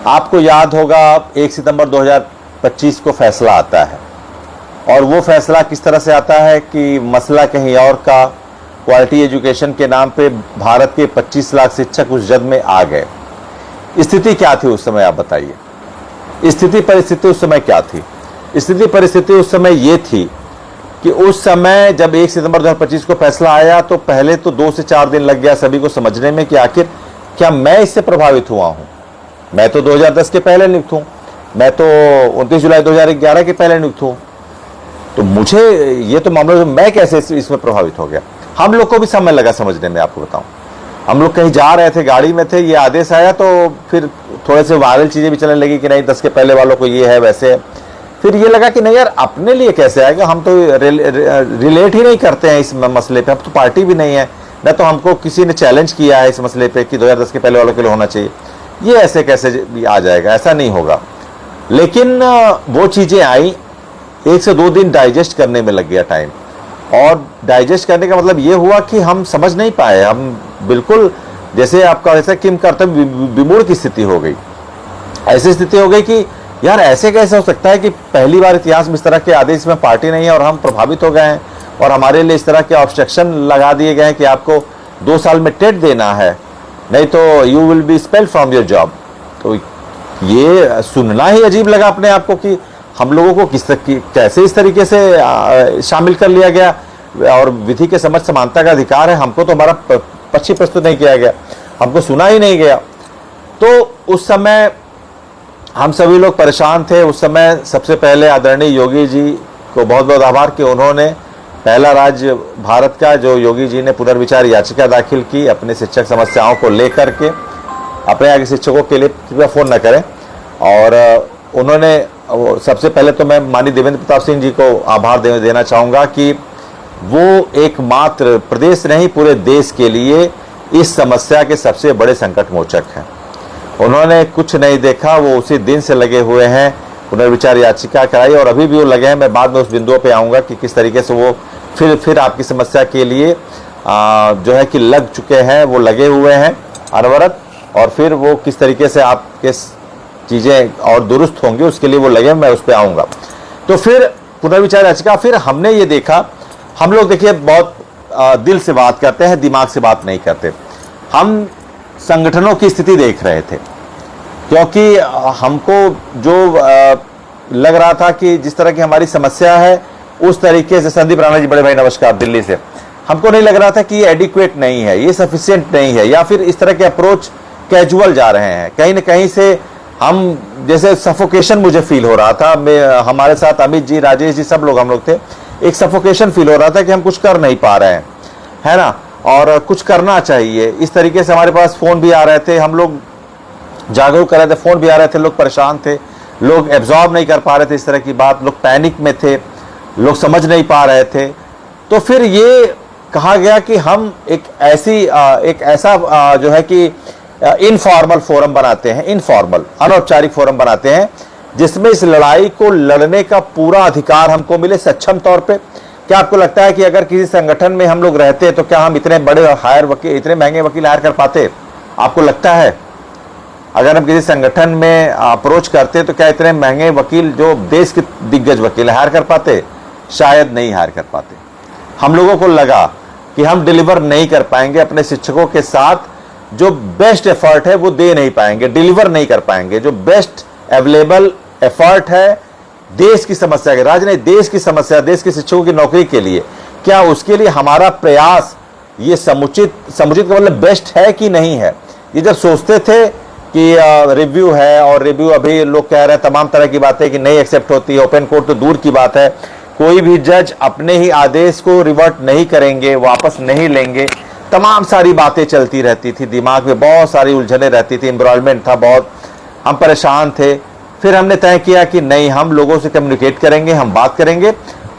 आपको याद होगा 1 सितंबर 2025 को फैसला आता है, और वो फैसला किस तरह से आता है कि मसला कहीं और का, क्वालिटी एजुकेशन के नाम पे भारत के 25 लाख शिक्षक उस जद में आ गए। स्थिति क्या थी उस समय, आप बताइए। स्थिति परिस्थिति उस समय क्या थी? स्थिति परिस्थिति उस समय ये थी कि उस समय जब 1 सितंबर 2025 को फैसला आया तो पहले तो 2 से 4 दिन लग गया सभी को समझने में कि आखिर क्या मैं इससे प्रभावित हुआ हूं। मैं तो 2010 के पहले नियुक्त हूं, मैं तो 29 जुलाई 2011 के पहले नियुक्त हूं, तो मुझे ये तो मामला, मैं कैसे इसमें प्रभावित हो गया। हम लोग को भी समय लगा समझने में। आपको बताऊं, हम लोग कहीं जा रहे थे, गाड़ी में थे, ये आदेश आया तो फिर थोड़े से वायरल चीजें भी चलने लगी कि नहीं 10 के पहले वालों को ये है वैसे है। फिर ये लगा कि नहीं यार, अपने लिए कैसे आएगा, हम तो रिलेट ही नहीं करते हैं इस मसले पे, अब तो पार्टी भी नहीं है, न तो हमको किसी ने चैलेंज किया है इस मसले पे कि 2010 के पहले वालों के लिए होना चाहिए, ये ऐसे कैसे भी आ जाएगा, ऐसा नहीं होगा। लेकिन वो चीजें आई, 1 से 2 दिन डाइजेस्ट करने में लग गया टाइम, और डाइजेस्ट करने का मतलब ये हुआ कि हम समझ नहीं पाए, हम बिल्कुल जैसे आपका ऐसा किम कर्तव्य विमूढ़ की स्थिति हो गई। ऐसी स्थिति हो गई कि यार ऐसे कैसे हो सकता है कि पहली बार इतिहास में इस तरह के आदेश में पार्टी नहीं है और हम प्रभावित हो गए हैं, और हमारे लिए इस तरह के ऑब्स्ट्रक्शन लगा दिए गए हैं कि आपको 2 साल में टेट देना है, नहीं तो you will be expelled from your job. तो ये सुनना ही अजीब लगा अपने आप को कि हम लोगों को कैसे इस तरीके से शामिल कर लिया गया, और विधि के समझ समानता का अधिकार है, हमको तो हमारा पक्षी प्रस्तुत नहीं किया गया, हमको सुना ही नहीं गया। तो उस समय हम सभी लोग परेशान थे। उस समय सबसे पहले आदरणीय योगी जी को बहुत बहुत आभार कि उन्होंने पहला राज्य भारत का जो योगी जी ने पुनर्विचार याचिका दाखिल की अपने शिक्षक समस्याओं को लेकर के। अपने आगे शिक्षकों के लिए कृपया फोन न करें। और उन्होंने सबसे पहले तो मैं माननीय देवेंद्र प्रताप सिंह जी को आभार देना चाहूँगा कि वो एकमात्र प्रदेश नहीं पूरे देश के लिए इस समस्या के सबसे बड़े संकट मोचक हैं। उन्होंने कुछ नहीं देखा, वो उसी दिन से लगे हुए हैं, पुनर्विचार याचिका कराई, और अभी भी वो लगे हैं। मैं बाद में उस बिंदुओं पे आऊँगा कि किस तरीके से वो फिर आपकी समस्या के लिए जो है कि लग चुके हैं, वो लगे हुए हैं अनवरत, और फिर वो किस तरीके से आपके चीज़ें और दुरुस्त होंगी उसके लिए वो लगे, मैं उस पर आऊँगा। तो फिर पुनर्विचार याचिका, फिर हमने ये देखा, हम लोग देखिए बहुत दिल से बात करते हैं, दिमाग से बात नहीं करते। हम संगठनों की स्थिति देख रहे थे, क्योंकि हमको जो लग रहा था कि जिस तरह की हमारी समस्या है उस तरीके से, संदीप राणा जी, बड़े भाई नमस्कार, दिल्ली से, हमको नहीं लग रहा था कि ये एडिक्वेट नहीं है, ये सफिशिएंट नहीं है, या फिर इस तरह के अप्रोच कैजुअल जा रहे हैं। कहीं न कहीं से हम जैसे सफोकेशन मुझे फील हो रहा था। हमारे साथ अमित जी, राजेश जी, सब लोग, हम लोग थे, एक सफोकेशन फील हो रहा था कि हम कुछ कर नहीं पा रहे हैं, है ना, और कुछ करना चाहिए। इस तरीके से हमारे पास फ़ोन भी आ रहे थे, हम लोग जागरूक कर रहे थे, फ़ोन भी आ रहे थे, लोग परेशान थे, लोग एब्जॉर्ब नहीं कर पा रहे थे इस तरह की बात, लोग पैनिक में थे, लोग समझ नहीं पा रहे थे। तो फिर ये कहा गया कि हम एक ऐसा जो है कि इनफॉर्मल फोरम बनाते हैं, इनफॉर्मल अनौपचारिक फोरम बनाते हैं, जिसमें इस लड़ाई को लड़ने का पूरा अधिकार हमको मिले सक्षम तौर पे। क्या आपको लगता है कि अगर किसी संगठन में हम लोग रहते तो क्या हम इतने बड़े वकील, इतने महंगे वकील हायर कर पाते? आपको लगता है अगर हम किसी संगठन में अप्रोच करते तो क्या इतने महंगे वकील जो देश के दिग्गज वकील हायर कर पाते? शायद नहीं हायर कर पाते। हम लोगों को लगा कि हम डिलीवर नहीं कर पाएंगे, अपने शिक्षकों के साथ जो बेस्ट एफर्ट है वो दे नहीं पाएंगे, डिलीवर नहीं कर पाएंगे। जो बेस्ट अवेलेबल एफर्ट है देश की समस्या के, राज्य नहीं, देश की समस्या, देश के शिक्षकों की नौकरी के लिए, क्या उसके लिए हमारा प्रयास ये समुचित का मतलब बेस्ट है कि नहीं है? ये जब सोचते थे कि रिव्यू है, और रिव्यू अभी लोग कह रहे हैं तमाम तरह की बातें कि नहीं एक्सेप्ट होती है, ओपन कोर्ट तो दूर की बात है, कोई भी जज अपने ही आदेश को रिवर्ट नहीं करेंगे, वापस नहीं लेंगे, तमाम सारी बातें चलती रहती थी, दिमाग में बहुत सारी उलझने रहती थी, एम्ब्रॉयमेंट था बहुत, हम परेशान थे। फिर हमने तय किया कि नहीं, हम लोगों से कम्युनिकेट करेंगे, हम बात करेंगे,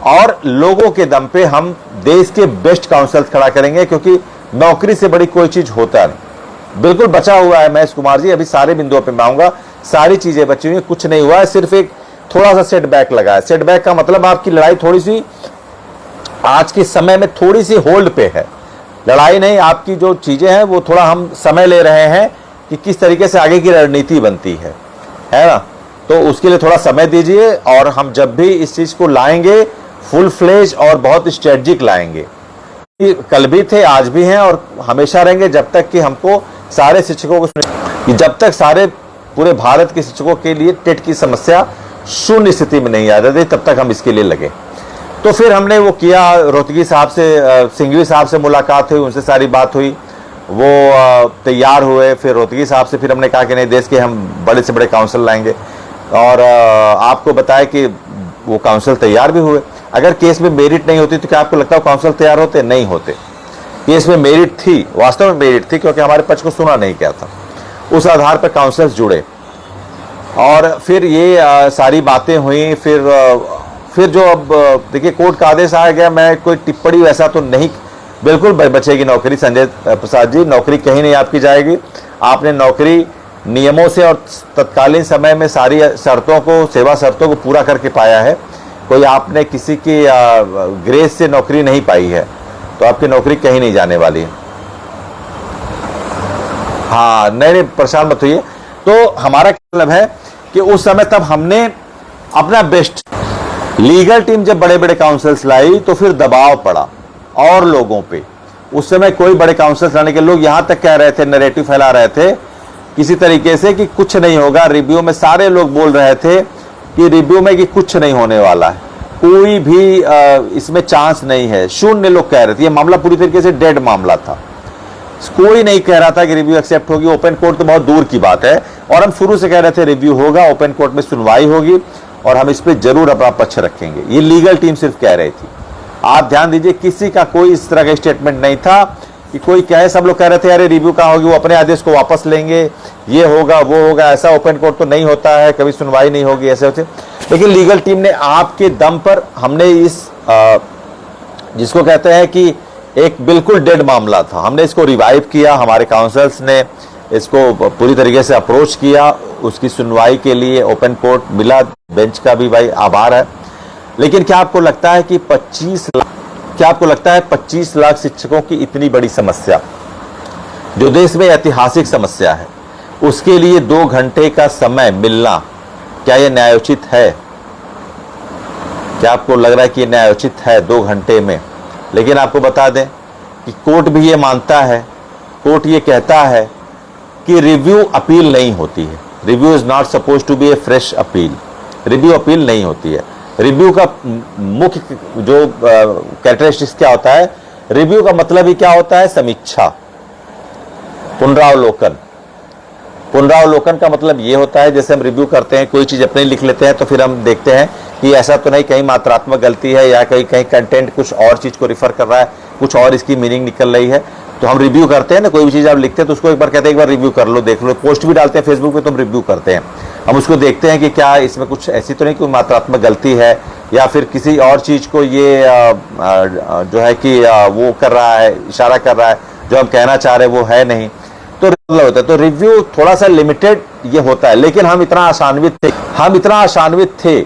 और लोगों के दम पे हम देश के बेस्ट काउंसिल खड़ा करेंगे, क्योंकि नौकरी से बड़ी कोई चीज होता नहीं। बिल्कुल बचा हुआ है महेश कुमार जी, अभी सारे बिंदुओं पे मैं आऊंगा, सारी चीजें बची हुई, कुछ नहीं हुआ है, सिर्फ एक थोड़ा सा सेटबैक लगा है। सेटबैक का मतलब आपकी लड़ाई थोड़ी सी आज के समय में थोड़ी सी होल्ड पे है, लड़ाई नहीं, आपकी जो चीजें हैं वो थोड़ा हम समय ले रहे हैं कि किस तरीके से आगे की रणनीति बनती है। है ना। तो उसके लिए थोड़ा समय दीजिए, और हम जब भी इस चीज को लाएंगे फुल फ्लेज और बहुत स्ट्रेटजिक लाएंगे। कल भी थे, आज भी हैं और हमेशा रहेंगे, जब तक कि हमको सारे शिक्षकों को, जब तक सारे पूरे भारत के शिक्षकों के लिए टेट की समस्या शून्य स्थिति में नहीं आ जाती, तब तक हम इसके लिए लगे। तो फिर हमने वो किया, रोहतगी साहब से, सिंघवी साहब से मुलाकात हुई, उनसे सारी बात हुई, वो तैयार हुए। फिर रोहतगी साहब से फिर हमने कहा कि नहीं, देश के हम बड़े से बड़े काउंसिल लाएंगे, और आपको बताया कि वो काउंसिल तैयार भी हुए। अगर केस में मेरिट नहीं होती तो क्या आपको लगता है काउंसिल तैयार होते? नहीं होते। केस में मेरिट थी, वास्तव में मेरिट थी, क्योंकि हमारे पक्ष को सुना नहीं गया था, उस आधार पर काउंसिल्स जुड़े। और फिर ये सारी बातें हुई। फिर जो अब देखिए कोर्ट का आदेश आ गया, मैं कोई टिप्पणी वैसा तो नहीं, बिल्कुल बचेगी नौकरी संजय प्रसाद जी, नौकरी कहीं नहीं आपकी जाएगी। आपने नौकरी नियमों से और तत्कालीन समय में सारी शर्तों को, सेवा शर्तों को पूरा करके पाया है। कोई आपने किसी की ग्रेस से नौकरी नहीं पाई है, तो आपकी नौकरी कहीं नहीं जाने वाली है। हाँ, नहीं परेशान मत होइए। तो हमारा मतलब है कि उस समय तब हमने अपना बेस्ट, लीगल टीम जब बड़े बड़े काउंसिल्स लाई तो फिर दबाव पड़ा और लोगों पे। उस समय कोई बड़े काउंसिल्स लाने के लोग यहां तक कह रहे थे, नैरेटिव फैला रहे थे किसी तरीके से कि कुछ नहीं होगा। रिव्यू में सारे लोग बोल रहे थे कि रिव्यू में कि कुछ नहीं होने वाला है, कोई भी इसमें चांस नहीं है, शून्य लोग कह रहे थे। ये मामला पूरी तरीके से डेड मामला था, कोई नहीं कह रहा था कि रिव्यू एक्सेप्ट होगी। ओपन कोर्ट तो बहुत दूर की बात है, और हम शुरू से कह रहे थे रिव्यू होगा, ओपन कोर्ट में सुनवाई होगी और हम इस पर जरूर अपना पक्ष रखेंगे। ये लीगल टीम सिर्फ कह रही थी। आप ध्यान दीजिए, किसी का कोई इस तरह का स्टेटमेंट नहीं था कि कोई कहे, सब लोग कह रहे थे अरे रिव्यू कहाँ होगी, वो अपने आदेश को वापस लेंगे, ये होगा वो होगा, ऐसा ओपन कोर्ट तो नहीं होता है, कभी सुनवाई नहीं होगी, ऐसे होते। लेकिन लीगल टीम ने आपके दम पर, हमने इस जिसको कहते हैं कि एक बिल्कुल डेड मामला था, हमने इसको रिवाइव किया। हमारे काउंसिल्स ने इसको पूरी तरीके से अप्रोच किया, उसकी सुनवाई के लिए ओपन कोर्ट मिला, बेंच का भी भाई आभार है। लेकिन क्या आपको लगता है कि 25 लाख शिक्षकों की इतनी बड़ी समस्या, जो देश में ऐतिहासिक समस्या है, उसके लिए 2 घंटे का समय मिलना, क्या यह न्यायोचित है? क्या आपको लग रहा है कि यह न्यायोचित है 2 घंटे में? लेकिन आपको बता दें कि कोर्ट भी ये मानता है, कोर्ट ये कहता है कि रिव्यू अपील नहीं होती है। Review is not suppose to be a fresh appeal. Review appeal नहीं होती है। रिव्यू का मुख्य जो कैरेक्टरिस्टिक्स क्या होता है, रिव्यू का मतलब ही क्या होता है? समीक्षा, पुनरावलोकन। पुनरावलोकन का मतलब ये होता है, जैसे हम रिव्यू करते हैं, कोई चीज अपने लिख लेते हैं तो फिर हम देखते हैं कि ऐसा तो नहीं, कहीं मात्रात्मक गलती है या कहीं कंटेंट कुछ और चीज को रिफर कर रहा है, कुछ और इसकी मीनिंग निकल रही है, तो हम रिव्यू करते हैं ना। कोई भी चीज आप लिखते हैं तो उसको एक बार कहते हैं एक बार रिव्यू कर लो, देख लो। पोस्ट भी डालते हैं फेसबुक पे तो हम रिव्यू करते हैं, हम उसको देखते हैं कि क्या इसमें कुछ ऐसी तो नहीं कोई मात्रात्मक गलती है, या फिर किसी और चीज को ये जो है कि वो कर रहा है, इशारा कर रहा है, जो हम कहना चाह रहे हैं वो है नहीं, तो होता है। तो रिव्यू थोड़ा सा लिमिटेड ये होता है। लेकिन हम इतना आशान्वित थे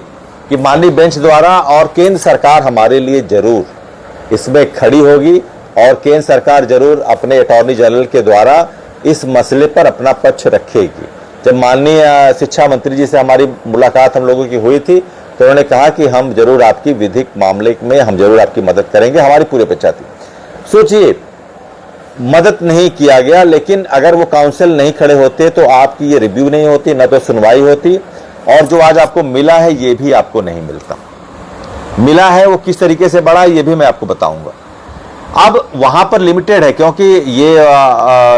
कि माननीय बेंच द्वारा और केंद्र सरकार हमारे लिए जरूर इसमें खड़ी होगी, और केंद्र सरकार जरूर अपने अटॉर्नी जनरल के द्वारा इस मसले पर अपना पक्ष रखेगी। जब माननीय शिक्षा मंत्री जी से हमारी मुलाकात हम लोगों की हुई थी तो उन्होंने कहा कि हम जरूर आपकी विधिक मामले में हम जरूर आपकी मदद करेंगे, हमारी पूरी अपेक्षा थी। सोचिए, मदद नहीं किया गया, लेकिन अगर वो काउंसिल नहीं खड़े होते तो आपकी ये रिव्यू नहीं होती, न तो सुनवाई होती, और जो आज आपको मिला है ये भी आपको नहीं मिलता। मिला है वो किस तरीके से बढ़ा, ये भी मैं आपको बताऊंगा। अब वहां पर लिमिटेड है, क्योंकि ये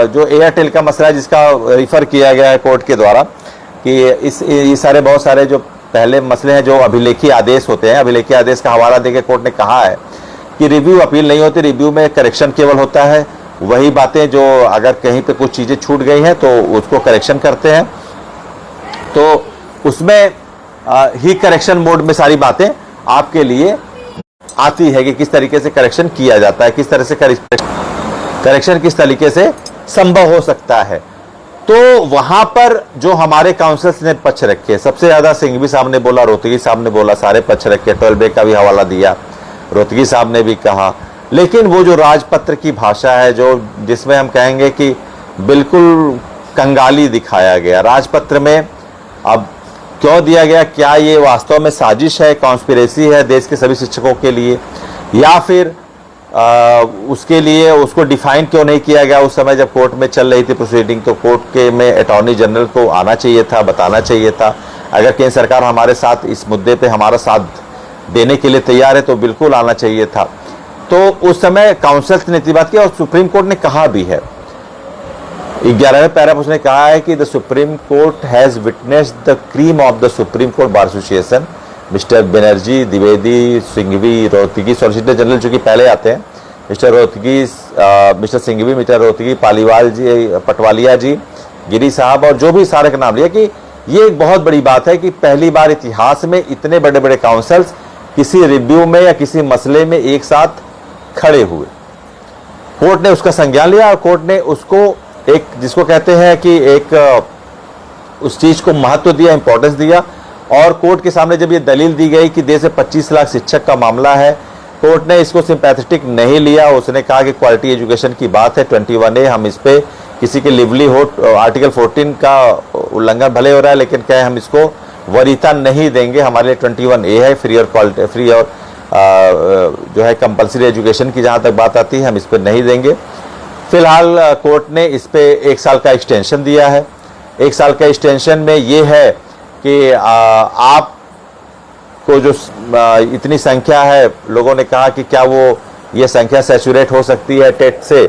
जो एयरटेल का मसला है, जिसका रिफर किया गया है कोर्ट के द्वारा, कि ये सारे बहुत सारे जो पहले मसले हैं, जो अभिलेखी आदेश होते हैं, अभिलेखी आदेश का हवाला देकर कोर्ट ने कहा है कि रिव्यू अपील नहीं होती, रिव्यू में करेक्शन केवल होता है। वही बातें जो अगर कहीं पे कुछ चीजें छूट गई हैं तो उसको करेक्शन करते हैं, तो उसमें ही करेक्शन मोड में सारी बातें आपके लिए आती है कि किस तरीके से करेक्शन किया जाता है, किस तरह से करेक्शन किस तरीके से संभव हो सकता है। तो वहां पर जो हमारे काउंसिल्स ने पक्ष रखे, सबसे ज्यादा सिंघवी साहब ने बोला, रोहतगी साहब ने बोला, सारे पक्ष रखे, 12 बे का भी हवाला दिया, रोहतगी साहब ने भी कहा। लेकिन वो जो राजपत्र की भाषा है, जो जिसमें हम कहेंगे कि बिल्कुल कंगाली दिखाया गया राजपत्र में। अब क्यों दिया गया, क्या ये वास्तव में साजिश है, कॉन्स्पिरेसी है देश के सभी शिक्षकों के लिए, या फिर उसके लिए उसको डिफाइन क्यों नहीं किया गया उस समय जब कोर्ट में चल रही थी प्रोसीडिंग। तो कोर्ट के में अटॉर्नी जनरल को आना चाहिए था, बताना चाहिए था। अगर केंद्र सरकार हमारे साथ इस मुद्दे पे हमारा साथ देने के लिए तैयार है तो बिल्कुल आना चाहिए था। तो उस समय काउंसिल ने इतनी बात की और सुप्रीम कोर्ट ने कहा भी है, 11वें पैरा उसने कहा है कि the Supreme Court has witnessed the cream of the Supreme Court Bar Association, mister Banerjee, Dwivedi, Singhvi, Rohatgi, solicitor general जो कि पहले आते हैं, mister Rohatgi, mister Singhvi, mister Rohatgi, Paliwal ji, Patwalia ji, Giri साहब, और जो भी सारे का नाम लिया कि ये एक बहुत बड़ी बात है कि पहली बार इतिहास में इतने बड़े बड़े काउंसिल्स किसी रिव्यू में या किसी मसले में एक साथ खड़े हुए। कोर्ट ने उसका संज्ञान लिया और कोर्ट ने उसको एक, जिसको कहते हैं कि एक उस चीज को महत्व दिया, इंपॉर्टेंस दिया। और कोर्ट के सामने जब ये दलील दी गई कि देश में 25 लाख शिक्षक का मामला है, कोर्ट ने इसको सिंपैथेटिक नहीं लिया। उसने कहा कि क्वालिटी एजुकेशन की बात है, 21A, हम इस पे किसी के लिवलीहुड आर्टिकल 14 का उल्लंघन भले हो रहा है, लेकिन कहें हम इसको वरीयता नहीं देंगे, हमारे लिए 21A है, फ्री और क्वालिटी, फ्री और जो है कंपलसरी एजुकेशन की जहाँ तक बात आती है, हम इस पर नहीं देंगे। फिलहाल कोर्ट ने इस पे 1 साल का एक्सटेंशन दिया है। 1 साल का एक्सटेंशन में ये है कि आप को जो इतनी संख्या है, लोगों ने कहा कि क्या वो ये संख्या सैचुरेट हो सकती है टेट से,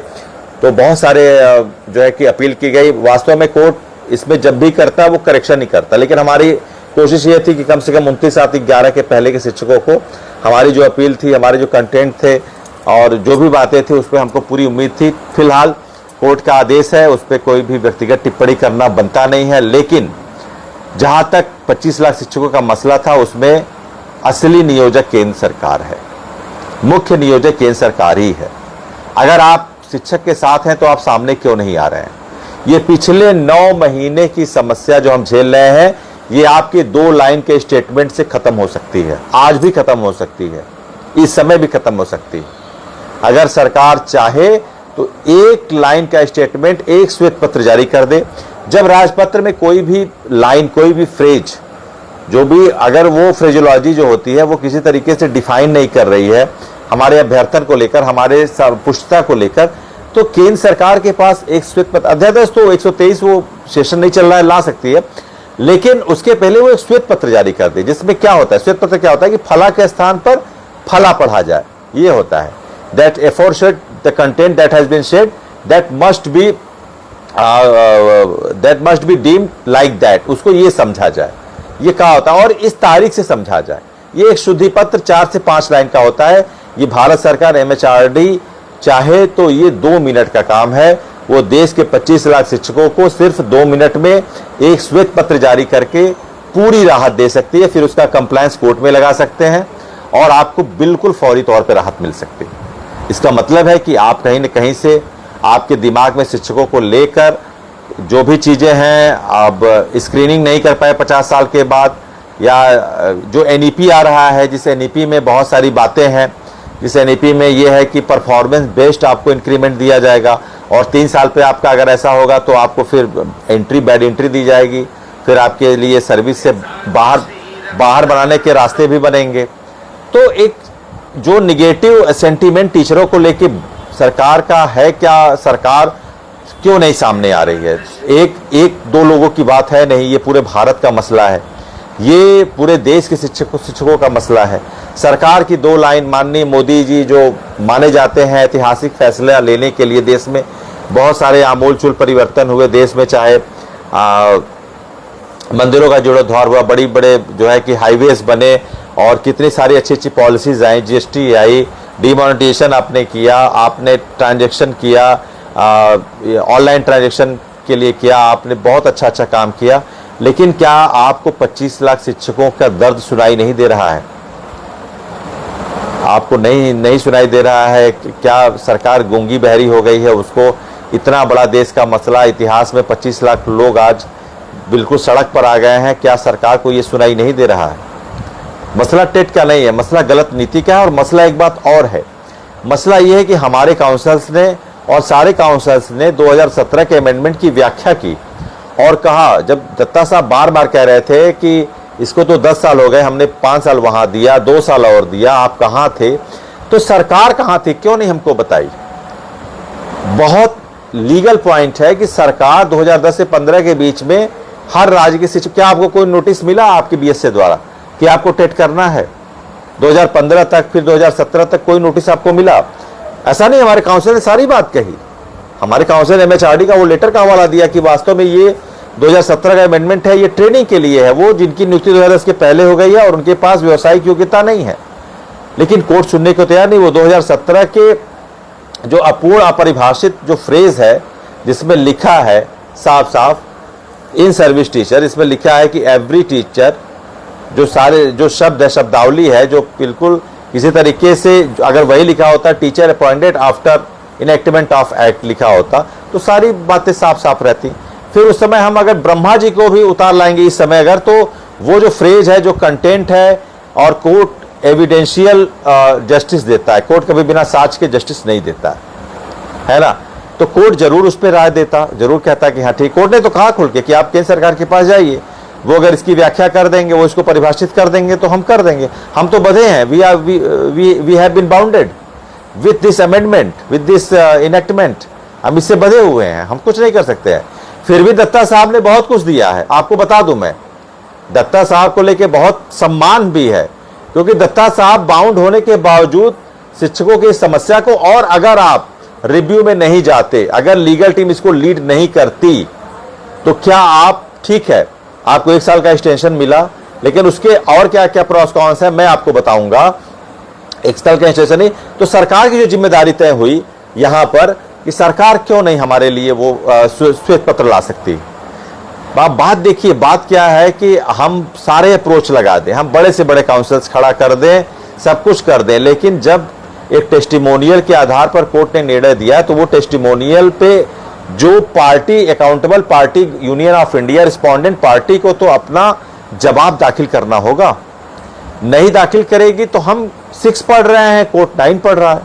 तो बहुत सारे जो है कि अपील की गई। वास्तव में कोर्ट इसमें जब भी करता है वो करेक्शन नहीं करता, लेकिन हमारी कोशिश ये थी कि कम से कम 29/7/11 के पहले के शिक्षकों को हमारी जो अपील थी, हमारे जो कंटेंट थे और जो भी बातें थी उस पर हमको पूरी उम्मीद थी। फिलहाल कोर्ट का आदेश है, उस पर कोई भी व्यक्तिगत टिप्पणी करना बनता नहीं है, लेकिन जहां तक 25 लाख शिक्षकों का मसला था उसमें असली नियोजक केंद्र सरकार है, मुख्य नियोजक केंद्र सरकार ही है। अगर आप शिक्षक के साथ हैं तो आप सामने क्यों नहीं आ रहे हैं? ये पिछले 9 महीने की समस्या जो हम झेल रहे हैं, ये आपके 2 लाइन के स्टेटमेंट से खत्म हो सकती है। आज भी खत्म हो सकती है, इस समय भी खत्म हो सकती है। अगर सरकार चाहे तो 1 लाइन का स्टेटमेंट, एक श्वेत पत्र जारी कर दे। जब राजपत्र में कोई भी लाइन, कोई भी फ्रेज, जो भी, अगर वो फ्रेजोलॉजी जो होती है वो किसी तरीके से डिफाइन नहीं कर रही है हमारे अभ्यर्थन को लेकर, हमारे पुष्टता को लेकर, तो केंद्र सरकार के पास एक श्वेत पत्र, अध्यादेश तो 123 वो सेशन नहीं चल रहा है, ला सकती है, लेकिन उसके पहले वो एक श्वेत पत्र जारी कर दे, जिसमें क्या होता है, श्वेत पत्र क्या होता है कि फला के स्थान पर फला पढ़ा जाए, ये होता है। That aforesaid the content that has been said that must be deemed like that, उसको ये समझा जाए, ये क्या होता है, और इस तारीख से समझा जाए। ये एक शुद्धि पत्र 4 से 5 लाइन का होता है। ये भारत सरकार MHRD चाहे तो ये 2 मिनट का काम है, वो देश के 25 लाख शिक्षकों को सिर्फ 2 मिनट में एक श्वेत पत्र जारी करके पूरी राहत दे सकती है। फिर उसका कंप्लायंस कोर्ट में लगा सकते हैं और आपको बिल्कुल फौरी तौर पर राहत मिल सकती है। इसका मतलब है कि आप कहीं न कहीं से आपके दिमाग में शिक्षकों को लेकर जो भी चीज़ें हैं, अब स्क्रीनिंग नहीं कर पाए 50 साल के बाद, या जो NEP आ रहा है, जिस NEP में बहुत सारी बातें हैं, जिस NEP में ये है कि परफॉर्मेंस बेस्ड आपको इंक्रीमेंट दिया जाएगा और 3 साल पे आपका अगर ऐसा होगा तो आपको फिर बैड एंट्री दी जाएगी, फिर आपके लिए सर्विस से बाहर बनाने के रास्ते भी बनेंगे। तो एक जो निगेटिव सेंटीमेंट टीचरों को लेके सरकार का है, क्या सरकार क्यों नहीं सामने आ रही है? एक 2 लोगों की बात है नहीं, ये पूरे भारत का मसला है, ये पूरे देश के शिक्षकों का मसला है। सरकार की 2 लाइन, माननीय मोदी जी जो माने जाते हैं ऐतिहासिक फैसला लेने के लिए, देश में बहुत सारे आमूलचूल परिवर्तन हुए, देश में चाहे मंदिरों का जीर्णोद्धार हुआ, बड़ी बड़े जो है कि हाईवेज बने और कितनी सारी अच्छी अच्छी पॉलिसीज आई, GST आई, डिमोनेटाइजेशन आपने किया, आपने ट्रांजैक्शन किया, ऑनलाइन ट्रांजैक्शन के लिए किया, आपने बहुत अच्छा काम किया, लेकिन क्या आपको 25 लाख शिक्षकों का दर्द सुनाई नहीं दे रहा है? आपको नहीं सुनाई दे रहा है? क्या सरकार गूंगी बहरी हो गई है? उसको इतना बड़ा देश का मसला, इतिहास में 25 लाख लोग आज बिल्कुल सड़क पर आ गए हैं, क्या सरकार को ये सुनाई नहीं दे रहा है? मसला टेट का नहीं है, मसला गलत नीति का है। और मसला एक बात और है, मसला ये है कि हमारे काउंसिल्स ने और सारे काउंसिल्स ने 2017 के अमेंडमेंट की व्याख्या की और कहा, जब दत्ता साहब बार बार कह रहे थे कि इसको तो 10 साल हो गए, हमने 5 साल वहां दिया, 2 साल और दिया, आप कहां थे? तो सरकार कहां थी, क्यों नहीं हमको बताई? बहुत लीगल पॉइंट है कि सरकार 2010 से 15 के बीच में हर राज्य के शिक्षक, क्या आपको कोई नोटिस मिला आपके बीएसए द्वारा कि आपको टेट करना है? 2015 तक, फिर 2017 तक कोई नोटिस आपको मिला? ऐसा नहीं, हमारे काउंसिल ने सारी बात कही। हमारे काउंसिल एमएचआरडी का वो लेटर का हवाला दिया कि वास्तव में ये 2017 का अमेंडमेंट है, ये ट्रेनिंग के लिए है, वो जिनकी नियुक्ति 2010 के पहले हो गई है और उनके पास व्यावसायिक योग्यता नहीं है। लेकिन कोर्ट सुनने को तैयार नहीं। वो 2017 के जो अपूर्ण अपरिभाषित जो फ्रेज है, जिसमें लिखा है साफ साफ इन सर्विस टीचर, इसमें लिखा है कि एवरी टीचर, जो सारे जो शब्द है, शब्दावली है, जो बिल्कुल किसी तरीके से अगर वही लिखा होता teacher appointed after enactment of act लिखा होता तो सारी बातें साफ साफ रहती। फिर उस समय हम अगर ब्रह्मा जी को भी उतार लाएंगे इस समय अगर, तो वो जो फ्रेज है, जो कंटेंट है, और कोर्ट एविडेंशियल जस्टिस देता है, कोर्ट कभी बिना साक्ष्य के जस्टिस नहीं देता है ना? तो कोर्ट जरूर उस पर राय देता, जरूर कहता कि हाँ ठीक। कोर्ट ने तो कहा खुल के कि आप केंद्र सरकार के पास जाइए, वो अगर इसकी व्याख्या कर देंगे, वो इसको परिभाषित कर देंगे तो हम कर देंगे। हम तो बधे हैं, we have been bounded with this amendment, with this enactment, हम इससे बधे हुए हैं, हम कुछ नहीं कर सकते हैं। फिर भी दत्ता साहब ने बहुत कुछ दिया है। आपको बता दूं, मैं दत्ता साहब को लेके बहुत सम्मान भी है, क्योंकि दत्ता साहब बाउंड होने के बावजूद शिक्षकों की समस्या को, और अगर आप रिव्यू में नहीं जाते, अगर लीगल टीम इसको लीड नहीं करती, तो क्या आप, ठीक है आपको 1 साल का एक्सटेंशन मिला, लेकिन उसके और क्या क्या प्रोस कॉन्स है मैं आपको बताऊंगा। 1 साल का एक्सटेंशन नहीं तो सरकार की जो जिम्मेदारी तय हुई यहां पर कि सरकार क्यों नहीं हमारे लिए वो श्वेत पत्र ला सकती। बात देखिए, बात क्या है कि हम सारे अप्रोच लगा दें, हम बड़े से बड़े काउंसिल्स खड़ा कर दें, सब कुछ कर दें, लेकिन जब एक टेस्टिमोनियल के आधार पर कोर्ट ने निर्णय दिया तो वो टेस्टिमोनियल पे जो party, accountable party, union of India respondent party को तो अपना जवाब दाखिल करना होगा। नहीं दाखिल करेगी तो हम 6 पढ़ रहे हैं, कोर्ट 9 पढ़ रहा है,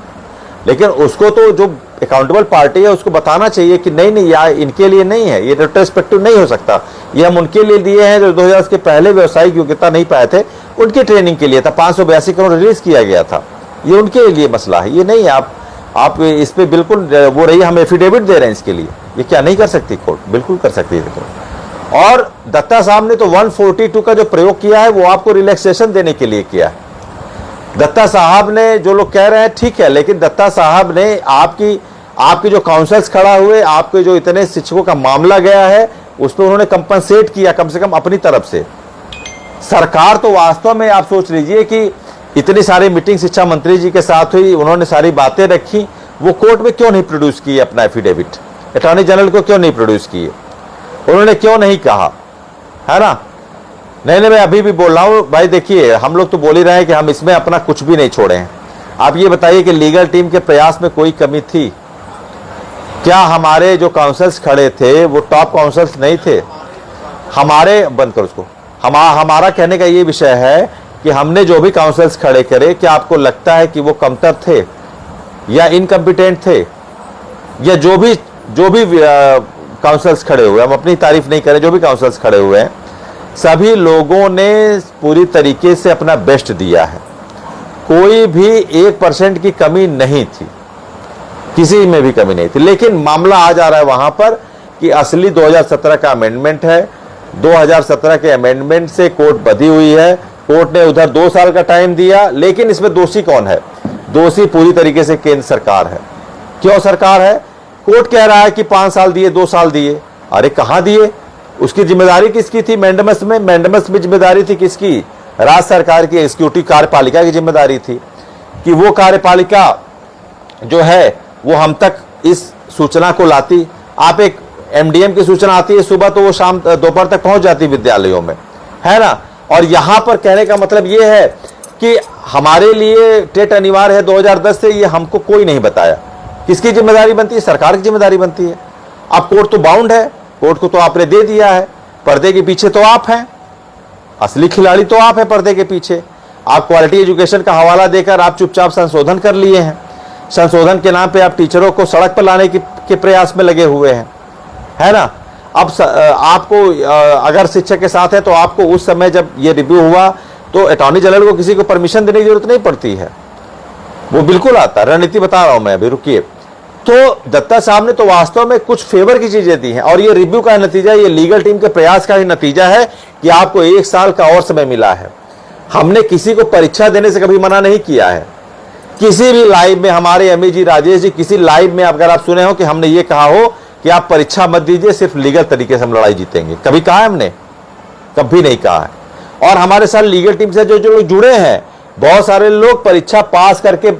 लेकिन उसको तो जो अकाउंटेबल पार्टी है उसको बताना चाहिए कि नहीं नहीं यार इनके लिए नहीं है, ये रेट्रोस्पेक्टिव नहीं हो सकता, ये हम उनके लिए दिए हैं जो 2000 के पहले व्यावसायिक योग्यता नहीं पाए थे, उनकी ट्रेनिंग के लिए था। 582 करोड़ रिलीज किया गया था, ये उनके लिए मसला है, ये नहीं है। आप इस पे बिल्कुल वो रही, हम एफिडेविट दे रहे हैं इसके लिए, ये क्या नहीं कर सकती कोर्ट? बिल्कुल कर सकती है कोर्ट। और दत्ता साहब ने तो 142 का जो प्रयोग किया है वो आपको रिलैक्सेशन देने के लिए किया है। दत्ता साहब ने, जो लोग कह रहे हैं ठीक है, लेकिन दत्ता साहब ने आपकी जो काउंसिल्स खड़ा हुए, आपके जो इतने शिक्षकों का मामला गया है, उस पर उन्होंने कंपनसेट किया कम से कम अपनी तरफ से। सरकार तो वास्तव में आप सोच लीजिए कि इतनी सारी मीटिंग शिक्षा मंत्री जी के साथ हुई, उन्होंने सारी बातें रखी, वो कोर्ट में क्यों नहीं प्रोड्यूस किए अपना एफिडेविट? अटॉर्नी जनरल को क्यों नहीं प्रोड्यूस किए? उन्होंने क्यों नहीं कहा, है ना? नहीं, मैं अभी भी बोल रहा हूं भाई, देखिए हम लोग तो बोल ही रहे हैं कि हम इसमें अपना कुछ भी नहीं छोड़े हैं। आप ये बताइए कि लीगल टीम के प्रयास में कोई कमी थी क्या? हमारे जो काउंसिल्स खड़े थे वो टॉप काउंसिल्स नहीं थे हमारे, बंद करो उसको। हमारा कहने का ये विषय है कि हमने जो भी काउंसिल्स खड़े करे, क्या आपको लगता है कि वो कमतर थे या इनकम्पिटेंट थे? या जो भी काउंसिल्स खड़े हुए, हम अपनी तारीफ नहीं करें, जो भी काउंसिल्स खड़े हुए हैं, सभी लोगों ने पूरी तरीके से अपना बेस्ट दिया है, कोई भी 1% की कमी नहीं थी, किसी में भी कमी नहीं थी। लेकिन मामला आ जा रहा है वहां पर कि असली 2017 का अमेंडमेंट है, 2017 के अमेंडमेंट से कोर्ट बधी हुई है, कोर्ट ने उधर 2 साल का टाइम दिया, लेकिन इसमें दोषी कौन है? दोषी पूरी तरीके से केंद्र सरकार है। क्यों सरकार है? कोर्ट कह रहा है कि 5 साल दिए, 2 साल दिए, अरे कहां दिए? उसकी जिम्मेदारी किसकी थी? मैंडेमस में जिम्मेदारी थी किसकी? राज्य सरकार की एग्जीक्यूटिव कार्यपालिका की जिम्मेदारी थी कि वो कार्यपालिका जो है वो हम तक इस सूचना को लाती। आप एक एमडीएम की सूचना आती है सुबह, तो वो शाम दोपहर तक पहुंच जाती विद्यालयों में, है ना? और यहां पर कहने का मतलब ये है कि हमारे लिए टेट अनिवार्य है 2010 से, ये हमको कोई नहीं बताया। किसकी जिम्मेदारी बनती है? सरकार की जिम्मेदारी बनती है। अब कोर्ट तो बाउंड है, कोर्ट को तो आपने दे दिया है, पर्दे के पीछे तो आप हैं, असली खिलाड़ी तो आप हैं पर्दे के पीछे। आप क्वालिटी एजुकेशन का हवाला देकर आप चुपचाप संशोधन कर लिए हैं, संशोधन के नाम पे आप टीचरों को सड़क पर लाने के प्रयास में लगे हुए हैं, है ना? अब आपको अगर शिक्षक के साथ है तो आपको उस समय जब ये रिव्यू हुआ तो अटॉर्नी जनरल को किसी को परमिशन देने की जरूरत नहीं पड़ती है, वो बिल्कुल आता है। रणनीति बता रहा हूं मैं अभी, रुकिए। तो दत्ता साहब ने तो वास्तव में कुछ फेवर की चीजें दी हैं, और ये रिव्यू का नतीजा, ये लीगल टीम के प्रयास का ही नतीजा है कि आपको 1 साल का और समय मिला है। हमने किसी को परीक्षा देने से कभी मना नहीं किया है। किसी भी लाइव में हमारे अमी जी, राजेश जी, किसी लाइव में अगर आप सुने हो कि हमने ये कहा हो कि आप परीक्षा मत दीजिए, सिर्फ लीगल तरीके से हम लड़ाई जीतेंगे, कभी कहा है हमने? कभी नहीं कहा है। और हमारे साथ लीगल टीम से जो लोग जुड़े हैं, बहुत सारे लोग परीक्षा पास करके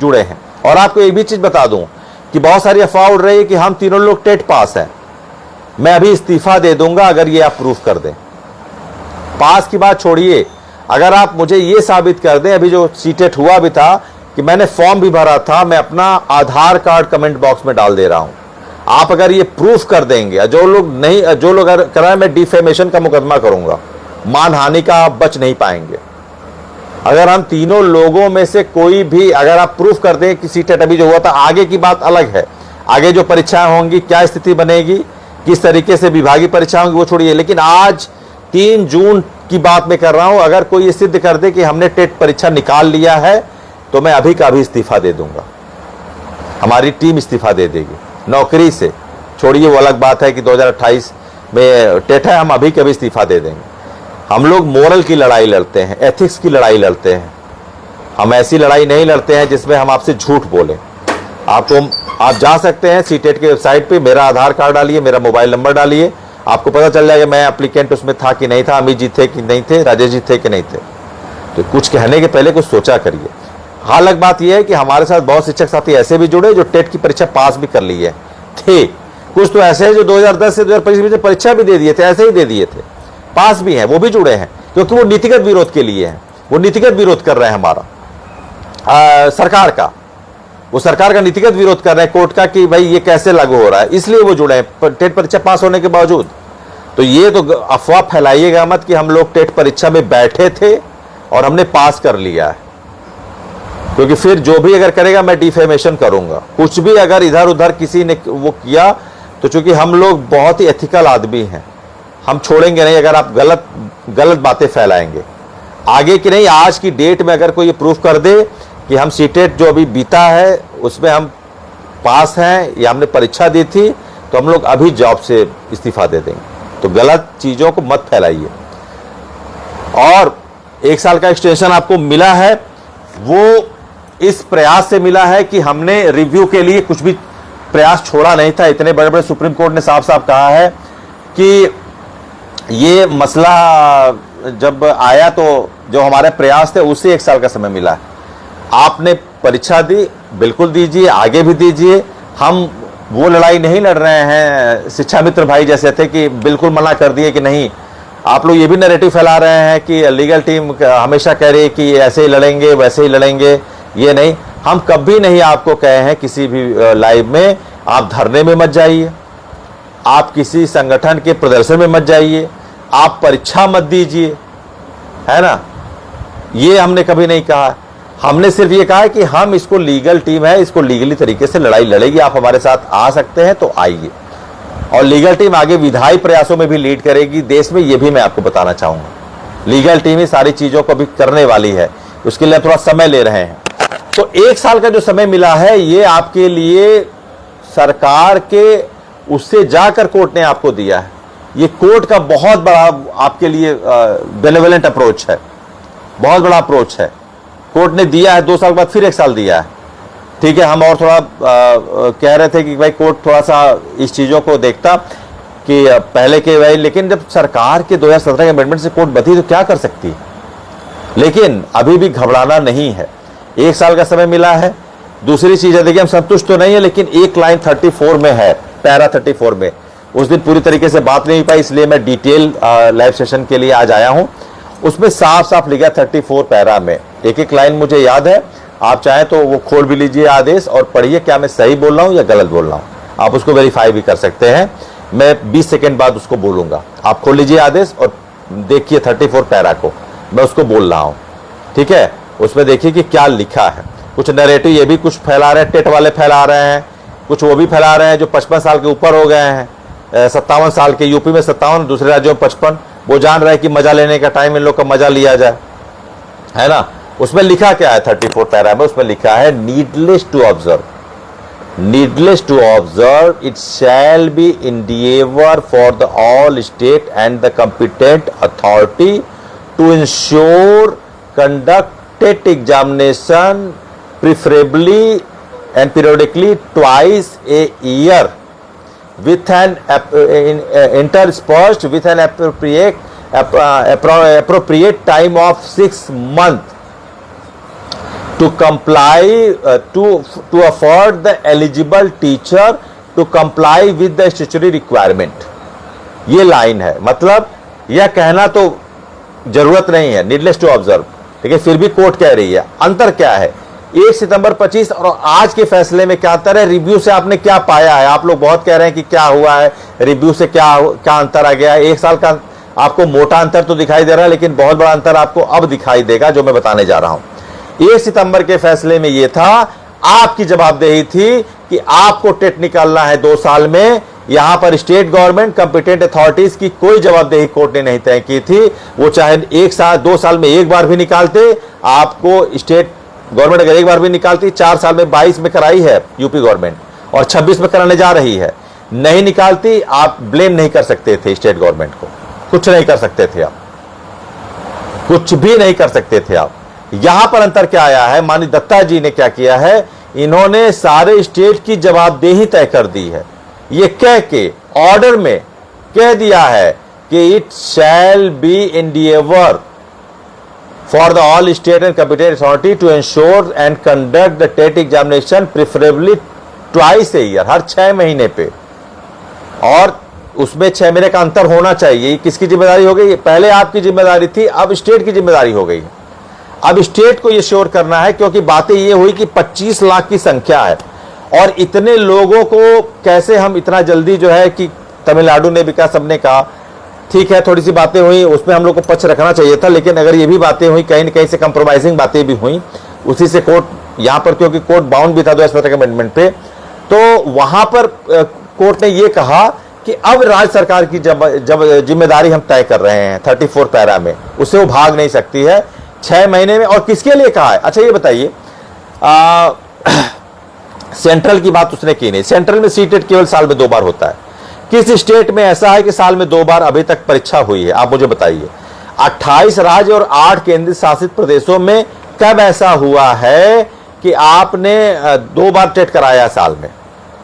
जुड़े हैं। और आपको एक भी चीज बता दूं कि बहुत सारी अफवाह उड़ रही है कि हम तीनों लोग टेट पास हैं। मैं अभी इस्तीफा दे दूंगा अगर ये आप प्रूफ कर दें। पास की बात छोड़िए, अगर आप मुझे ये साबित कर दें, अभी जो सीटेट हुआ भी था कि मैंने फॉर्म भी भरा था, मैं अपना आधार कार्ड कमेंट बॉक्स में डाल दे रहा हूं, आप अगर ये प्रूफ कर देंगे, जो लोग अगर कराए, मैं डिफेमेशन का मुकदमा करूंगा, मानहानि का आप बच नहीं पाएंगे। अगर हम तीनों लोगों में से कोई भी, अगर आप प्रूफ कर दें कि सीटेट अभी जो हुआ था, आगे की बात अलग है, आगे जो परीक्षाएं होंगी, क्या स्थिति बनेगी, किस तरीके से विभागीय परीक्षा होंगी, वो छोड़िए। लेकिन आज 3 जून की बात मैं कर रहा हूं, अगर कोई ये सिद्ध कर दे कि हमने टेट परीक्षा निकाल लिया है, तो मैं अभी का अभी इस्तीफा दे दूंगा। हमारी टीम इस्तीफा दे देगी नौकरी से। छोड़िए, वो अलग बात है कि 2028 में टेट है, हम अभी कभी इस्तीफा दे देंगे। हम लोग मोरल की लड़ाई लड़ते हैं, एथिक्स की लड़ाई लड़ते हैं। हम ऐसी लड़ाई नहीं लड़ते हैं जिसमें हम आपसे झूठ बोलें। आप जा सकते हैं सीटेट की वेबसाइट पे, मेरा आधार कार्ड डालिए, मेरा मोबाइल नंबर डालिए, आपको पता चल जाएगा मैं एप्लीकेंट उसमें था कि नहीं था, अमित जी थे कि नहीं थे, राजेश जी थे कि नहीं थे। तो कुछ कहने के पहले कुछ सोचा करिए। हाँ, अलग बात यह है कि हमारे साथ बहुत शिक्षक साथी ऐसे भी जुड़े जो टेट की परीक्षा पास भी कर ली है, थे कुछ तो ऐसे हैं जो 2010 से 2025 में परीक्षा भी दे दिए थे, ऐसे ही दे दिए थे, पास भी हैं, वो भी जुड़े हैं, क्योंकि वो नीतिगत विरोध के लिए हैं। वो नीतिगत विरोध कर रहे हैं हमारा सरकार का, वो सरकार का नीतिगत विरोध कर रहे हैं कोर्ट का कि भाई ये कैसे लागू हो रहा है, इसलिए वो जुड़े हैं टेट परीक्षा पास होने के बावजूद। तो ये तो अफवाह फैलाइएगा मत कि हम लोग टेट परीक्षा में बैठे थे और हमने पास कर लिया है, क्योंकि फिर जो भी अगर करेगा मैं डिफेमेशन करूंगा। कुछ भी अगर इधर उधर किसी ने वो किया तो चूंकि हम लोग बहुत ही एथिकल आदमी हैं, हम छोड़ेंगे नहीं अगर आप गलत बातें फैलाएंगे। आगे की नहीं, आज की डेट में अगर कोई ये प्रूफ कर दे कि हम सीटेट जो अभी बीता है उसमें हम पास हैं या हमने परीक्षा दी थी, तो हम लोग अभी जॉब से इस्तीफा दे देंगे। तो गलत चीजों को मत फैलाइए। और 1 साल का एक्सटेंशन आपको मिला है, वो इस प्रयास से मिला है कि हमने रिव्यू के लिए कुछ भी प्रयास छोड़ा नहीं था। इतने बड़े बड़े सुप्रीम कोर्ट ने साफ साफ कहा है कि ये मसला जब आया तो जो हमारे प्रयास थे उससे 1 साल का समय मिला है। आपने परीक्षा दी, बिल्कुल दीजिए, आगे भी दीजिए। हम वो लड़ाई नहीं लड़ रहे हैं शिक्षा मित्र भाई जैसे थे कि बिल्कुल मना कर दिए कि नहीं। आप लोग ये भी नैरेटिव फैला रहे हैं कि लीगल टीम हमेशा कह रही है कि ऐसे ही लड़ेंगे वैसे ही लड़ेंगे। ये नहीं, हम कभी नहीं आपको कहे हैं किसी भी लाइव में आप धरने में मत जाइए, आप किसी संगठन के प्रदर्शन में मत जाइए, आप परीक्षा मत दीजिए, है ना। ये हमने कभी नहीं कहा। हमने सिर्फ ये कहा है कि हम इसको लीगल टीम है, इसको लीगली तरीके से लड़ाई लड़ेगी। आप हमारे साथ आ सकते हैं तो आइए। और लीगल टीम आगे विधायी प्रयासों में भी लीड करेगी देश में, ये भी मैं आपको बताना चाहूंगा। लीगल टीम ही सारी चीजों को भी करने वाली है, उसके लिए थोड़ा समय ले रहे हैं। तो 1 साल का जो समय मिला है ये आपके लिए सरकार के उससे जाकर कोर्ट ने आपको दिया है। ये कोर्ट का बहुत बड़ा आपके लिए बेनेवलेंट अप्रोच है, बहुत बड़ा अप्रोच है। कोर्ट ने दिया है, 2 साल बाद फिर 1 साल दिया है। ठीक है, हम और थोड़ा कह रहे थे कि भाई कोर्ट थोड़ा सा इस चीज़ों को देखता कि पहले के भाई, लेकिन जब सरकार के 2017 के अमेंडमेंट से कोर्ट बधी तो क्या कर सकती है। लेकिन अभी भी घबराना नहीं है, 1 साल का समय मिला है। दूसरी चीज़ है, देखिए हम संतुष्ट तो नहीं है, लेकिन एक लाइन 34 में है, पैरा 34 में। उस दिन पूरी तरीके से बात नहीं हो पाई, इसलिए मैं डिटेल लाइव सेशन के लिए आज आया हूँ। उसमें साफ साफ लिखा 34 पैरा में, एक एक लाइन मुझे याद है। आप चाहें तो वो खोल भी लीजिए आदेश और पढ़िए क्या मैं सही बोल रहा हूँ या गलत बोल रहा हूँ। आप उसको वेरीफाई भी कर सकते हैं, मैं 20 सेकेंड बाद उसको बोलूँगा। आप खोल लीजिए आदेश और देखिए 34 पैरा को, मैं उसको बोल रहा हूँ। ठीक है, उसमें देखिए कि क्या लिखा है। कुछ नैरेटिव ये भी कुछ फैला रहे हैं, टेट वाले फैला रहे हैं, कुछ वो भी फैला रहे हैं जो 55 साल के ऊपर हो गए हैं। 57 साल के, यूपी में 57, दूसरे राज्यों में 55। वो जान रहा है कि मजा लेने का टाइम इन लोग का मजा लिया जाए, है ना। उसमें लिखा क्या है 34 पैरा में, उसमें लिखा है needless to observe, needless to observe it shall be endeavor for the all state and the competent authority to ensure conducted examination preferably and periodically twice a year with an interspersed with an appropriate time of 6 months to comply to afford the eligible teacher to comply with the statutory requirement। ये line है, मतलब यह कहना तो जरूरत नहीं है, needless to observe, ठीक है, फिर भी कोर्ट कह रही है। अंतर क्या है 1 सितंबर 25 और आज के फैसले में, क्या अंतर है? रिव्यू से आपने क्या पाया है? आप लोग बहुत कह रहे हैं कि क्या हुआ है, रिव्यू से क्या अंतर आ गया है। 1 साल का आपको मोटा अंतर तो दिखाई दे रहा है, लेकिन बहुत बड़ा अंतर आपको अब दिखाई देगा, जो मैं बताने जा रहा हूं। 1 सितंबर के फैसले में यह था, आपकी जवाबदेही थी कि आपको टेट निकालना है 2 साल में। यहां पर स्टेट गवर्नमेंट कंपिटेंट अथॉरिटीज की कोई जवाबदेही कोर्ट ने नहीं तय की थी। वो चाहे 1 साल 2 साल में एक बार भी निकालते, आपको स्टेट गवर्नमेंट अगर एक बार भी निकालती, 4 साल में 22 में कराई है यूपी गवर्नमेंट और 26 में कराने जा रही है, नहीं निकालती, आप ब्लेम नहीं कर सकते थे स्टेट गवर्नमेंट को, कुछ नहीं कर सकते थे आप, कुछ भी नहीं कर सकते थे आप। यहां पर अंतर क्या आया है, माननीय दत्ता जी ने क्या किया है, इन्होंने सारे स्टेट की जवाबदेही तय कर दी है। ये कह के ऑर्डर में कह दिया है कि it shall be endeavor for the all state and competent authority to ensure and conduct the TET examination preferably twice a year, हर 6 महीने पे, और उसमें 6 महीने का अंतर होना चाहिए। किसकी जिम्मेदारी हो गई? पहले आपकी जिम्मेदारी थी, अब स्टेट की जिम्मेदारी हो गई। अब स्टेट को यह श्योर करना है, क्योंकि बातें ये हुई कि 25 लाख की संख्या है और इतने लोगों को कैसे हम इतना जल्दी जो है कि तमिलनाडु ने भी कहा, सबने कहा ठीक है, थोड़ी सी बातें हुई, उसमें हम लोग को पक्ष रखना चाहिए था, लेकिन अगर ये भी बातें हुई, कहीं न कहीं से कंप्रोमाइजिंग बातें भी हुई, उसी से कोर्ट यहां पर, क्योंकि कोर्ट बाउंड भी था 2017 के अमेंडमेंट पे, तो वहां पर कोर्ट ने ये कहा कि अब राज्य सरकार की जब जिम्मेदारी हम तय कर रहे हैं 34 पैरा में, उससे वो भाग नहीं सकती है 6 महीने में। और किसके लिए कहा है? अच्छा ये बताइए, सेंट्रल की बात उसने की नहीं। सेंट्रल में सीटेट केवल साल में 2 बार होता है। किस स्टेट में ऐसा है कि साल में 2 बार अभी तक परीक्षा हुई है? आप मुझे बताइए। 28 राज्य और 8 केंद्र शासित प्रदेशों में कब ऐसा हुआ है कि आपने 2 बार टेट कराया साल में?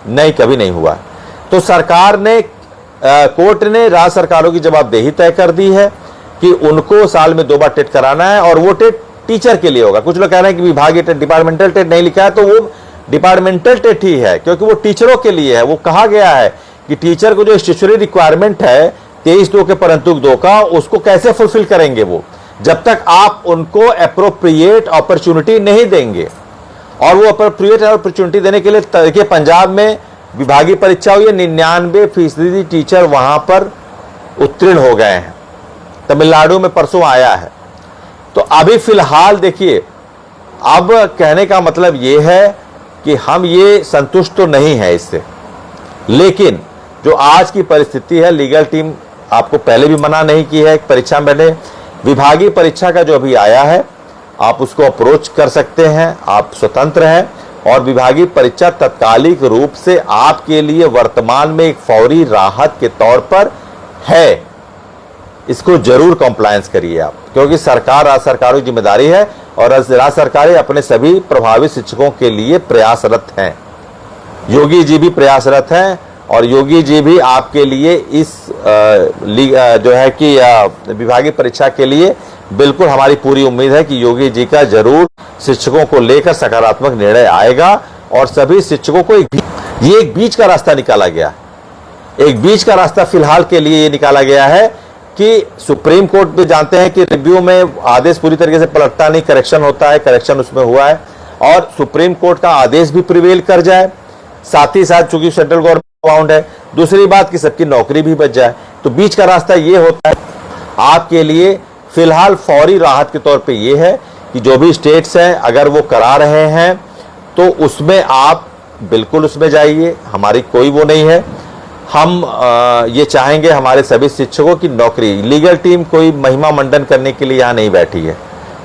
नहीं, कभी नहीं हुआ। तो सरकार ने, कोर्ट ने राज्य सरकारों की जवाबदेही तय कर दी है कि उनको साल में 2 बार टेट कराना है, और वो टेट टीचर के लिए होगा। कुछ लोग कह रहे हैं कि विभागीय टेट, डिपार्टमेंटल टेट नहीं लिखा है, तो वो डिपार्टमेंटल टेट ही है, क्योंकि वो टीचरों के लिए है। वो कहा गया है कि टीचर को जो स्टेचुटरी रिक्वायरमेंट है 23(2) के परंतुक 2 का, उसको कैसे फुलफिल करेंगे वो, जब तक आप उनको अप्रोप्रिएट अपॉर्चुनिटी नहीं देंगे। और वो अप्रोप्रिएट अपॉर्चुनिटी देने के लिए, देखिए पंजाब में विभागीय परीक्षा हुई है, 99% टीचर वहां पर उत्तीर्ण हो गए हैं। तमिलनाडु में परसों आया है। तो अभी फिलहाल देखिए, अब कहने का मतलब ये है कि हम ये संतुष्ट तो नहीं है इससे, लेकिन जो आज की परिस्थिति है, लीगल टीम आपको पहले भी मना नहीं की है परीक्षा में। विभागीय परीक्षा का जो अभी आया है, आप उसको अप्रोच कर सकते हैं, आप स्वतंत्र हैं, और विभागीय परीक्षा तत्कालिक रूप से आपके लिए वर्तमान में एक फौरी राहत के तौर पर है। इसको जरूर कॉम्प्लायंस करिए आप, क्योंकि सरकार, राज्य सरकारों की जिम्मेदारी है, और राज्य सरकारें अपने सभी प्रभावित शिक्षकों के लिए प्रयासरत हैं। योगी जी भी प्रयासरत हैं, और योगी जी भी आपके लिए इस जो है कि विभागीय परीक्षा के लिए बिल्कुल, हमारी पूरी उम्मीद है कि योगी जी का जरूर शिक्षकों को लेकर सकारात्मक निर्णय आएगा, और सभी शिक्षकों को एक बीच का रास्ता निकाला गया। एक बीच का रास्ता फिलहाल के लिए ये निकाला गया है कि सुप्रीम कोर्ट भी जानते हैं कि रिव्यू में आदेश पूरी तरीके से पलटता नहीं, करेक्शन होता है, करेक्शन उसमें हुआ है, और सुप्रीम कोर्ट का आदेश भी प्रिवेल कर जाए, साथ ही साथ चूंकि सेंट्रल गवर्नमेंट बाउंड है, दूसरी बात कि सबकी नौकरी भी बच जाए। तो बीच का रास्ता ये होता है आपके लिए फिलहाल फौरी राहत के तौर पे ये है कि जो भी स्टेट्स हैं, अगर वो करा रहे हैं तो उसमें आप बिल्कुल उसमें जाइए, हमारी कोई वो नहीं है। हम ये चाहेंगे हमारे सभी शिक्षकों की नौकरी। लीगल टीम कोई महिमा मंडन करने के लिए यहाँ नहीं बैठी है,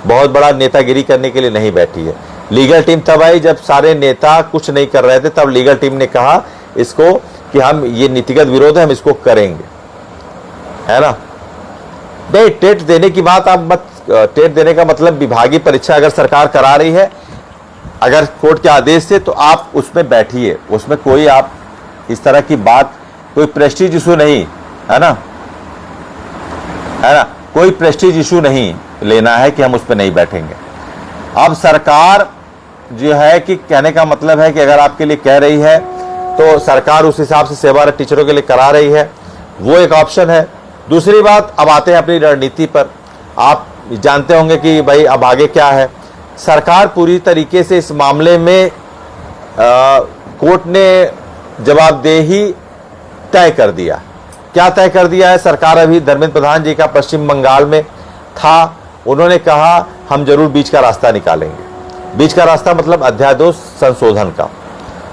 बहुत बड़ा नेतागिरी करने के लिए नहीं बैठी है। लीगल टीम तब आई जब सारे नेता कुछ नहीं कर रहे थे, तब लीगल टीम ने कहा इसको कि हम ये नीतिगत विरोध है, हम इसको करेंगे, है ना। नहीं, टेट देने की बात आप मत, टेट देने का मतलब विभागीय परीक्षा अगर सरकार करा रही है, अगर कोर्ट के आदेश से, तो आप उसमें बैठिए, उसमें कोई आप इस तरह की बात, कोई प्रेस्टीज इशू नहीं है ना, है ना, कोई प्रेस्टीज इशू नहीं लेना है कि हम उस पर नहीं बैठेंगे। अब सरकार जो है कि कहने का मतलब है कि अगर आपके लिए कह रही है तो सरकार उस हिसाब से सेवारत टीचरों के लिए करा रही है, वो एक ऑप्शन है। दूसरी बात, अब आते हैं अपनी रणनीति पर। आप जानते होंगे कि भाई अब आगे क्या है। सरकार पूरी तरीके से इस मामले में कोर्ट ने जवाबदेही तय कर दिया। क्या तय कर दिया है सरकार? अभी धर्मेंद्र प्रधान जी का पश्चिम बंगाल में था, उन्होंने कहा हम जरूर बीच का रास्ता निकालेंगे। बीच का रास्ता मतलब अध्यादेश संशोधन का,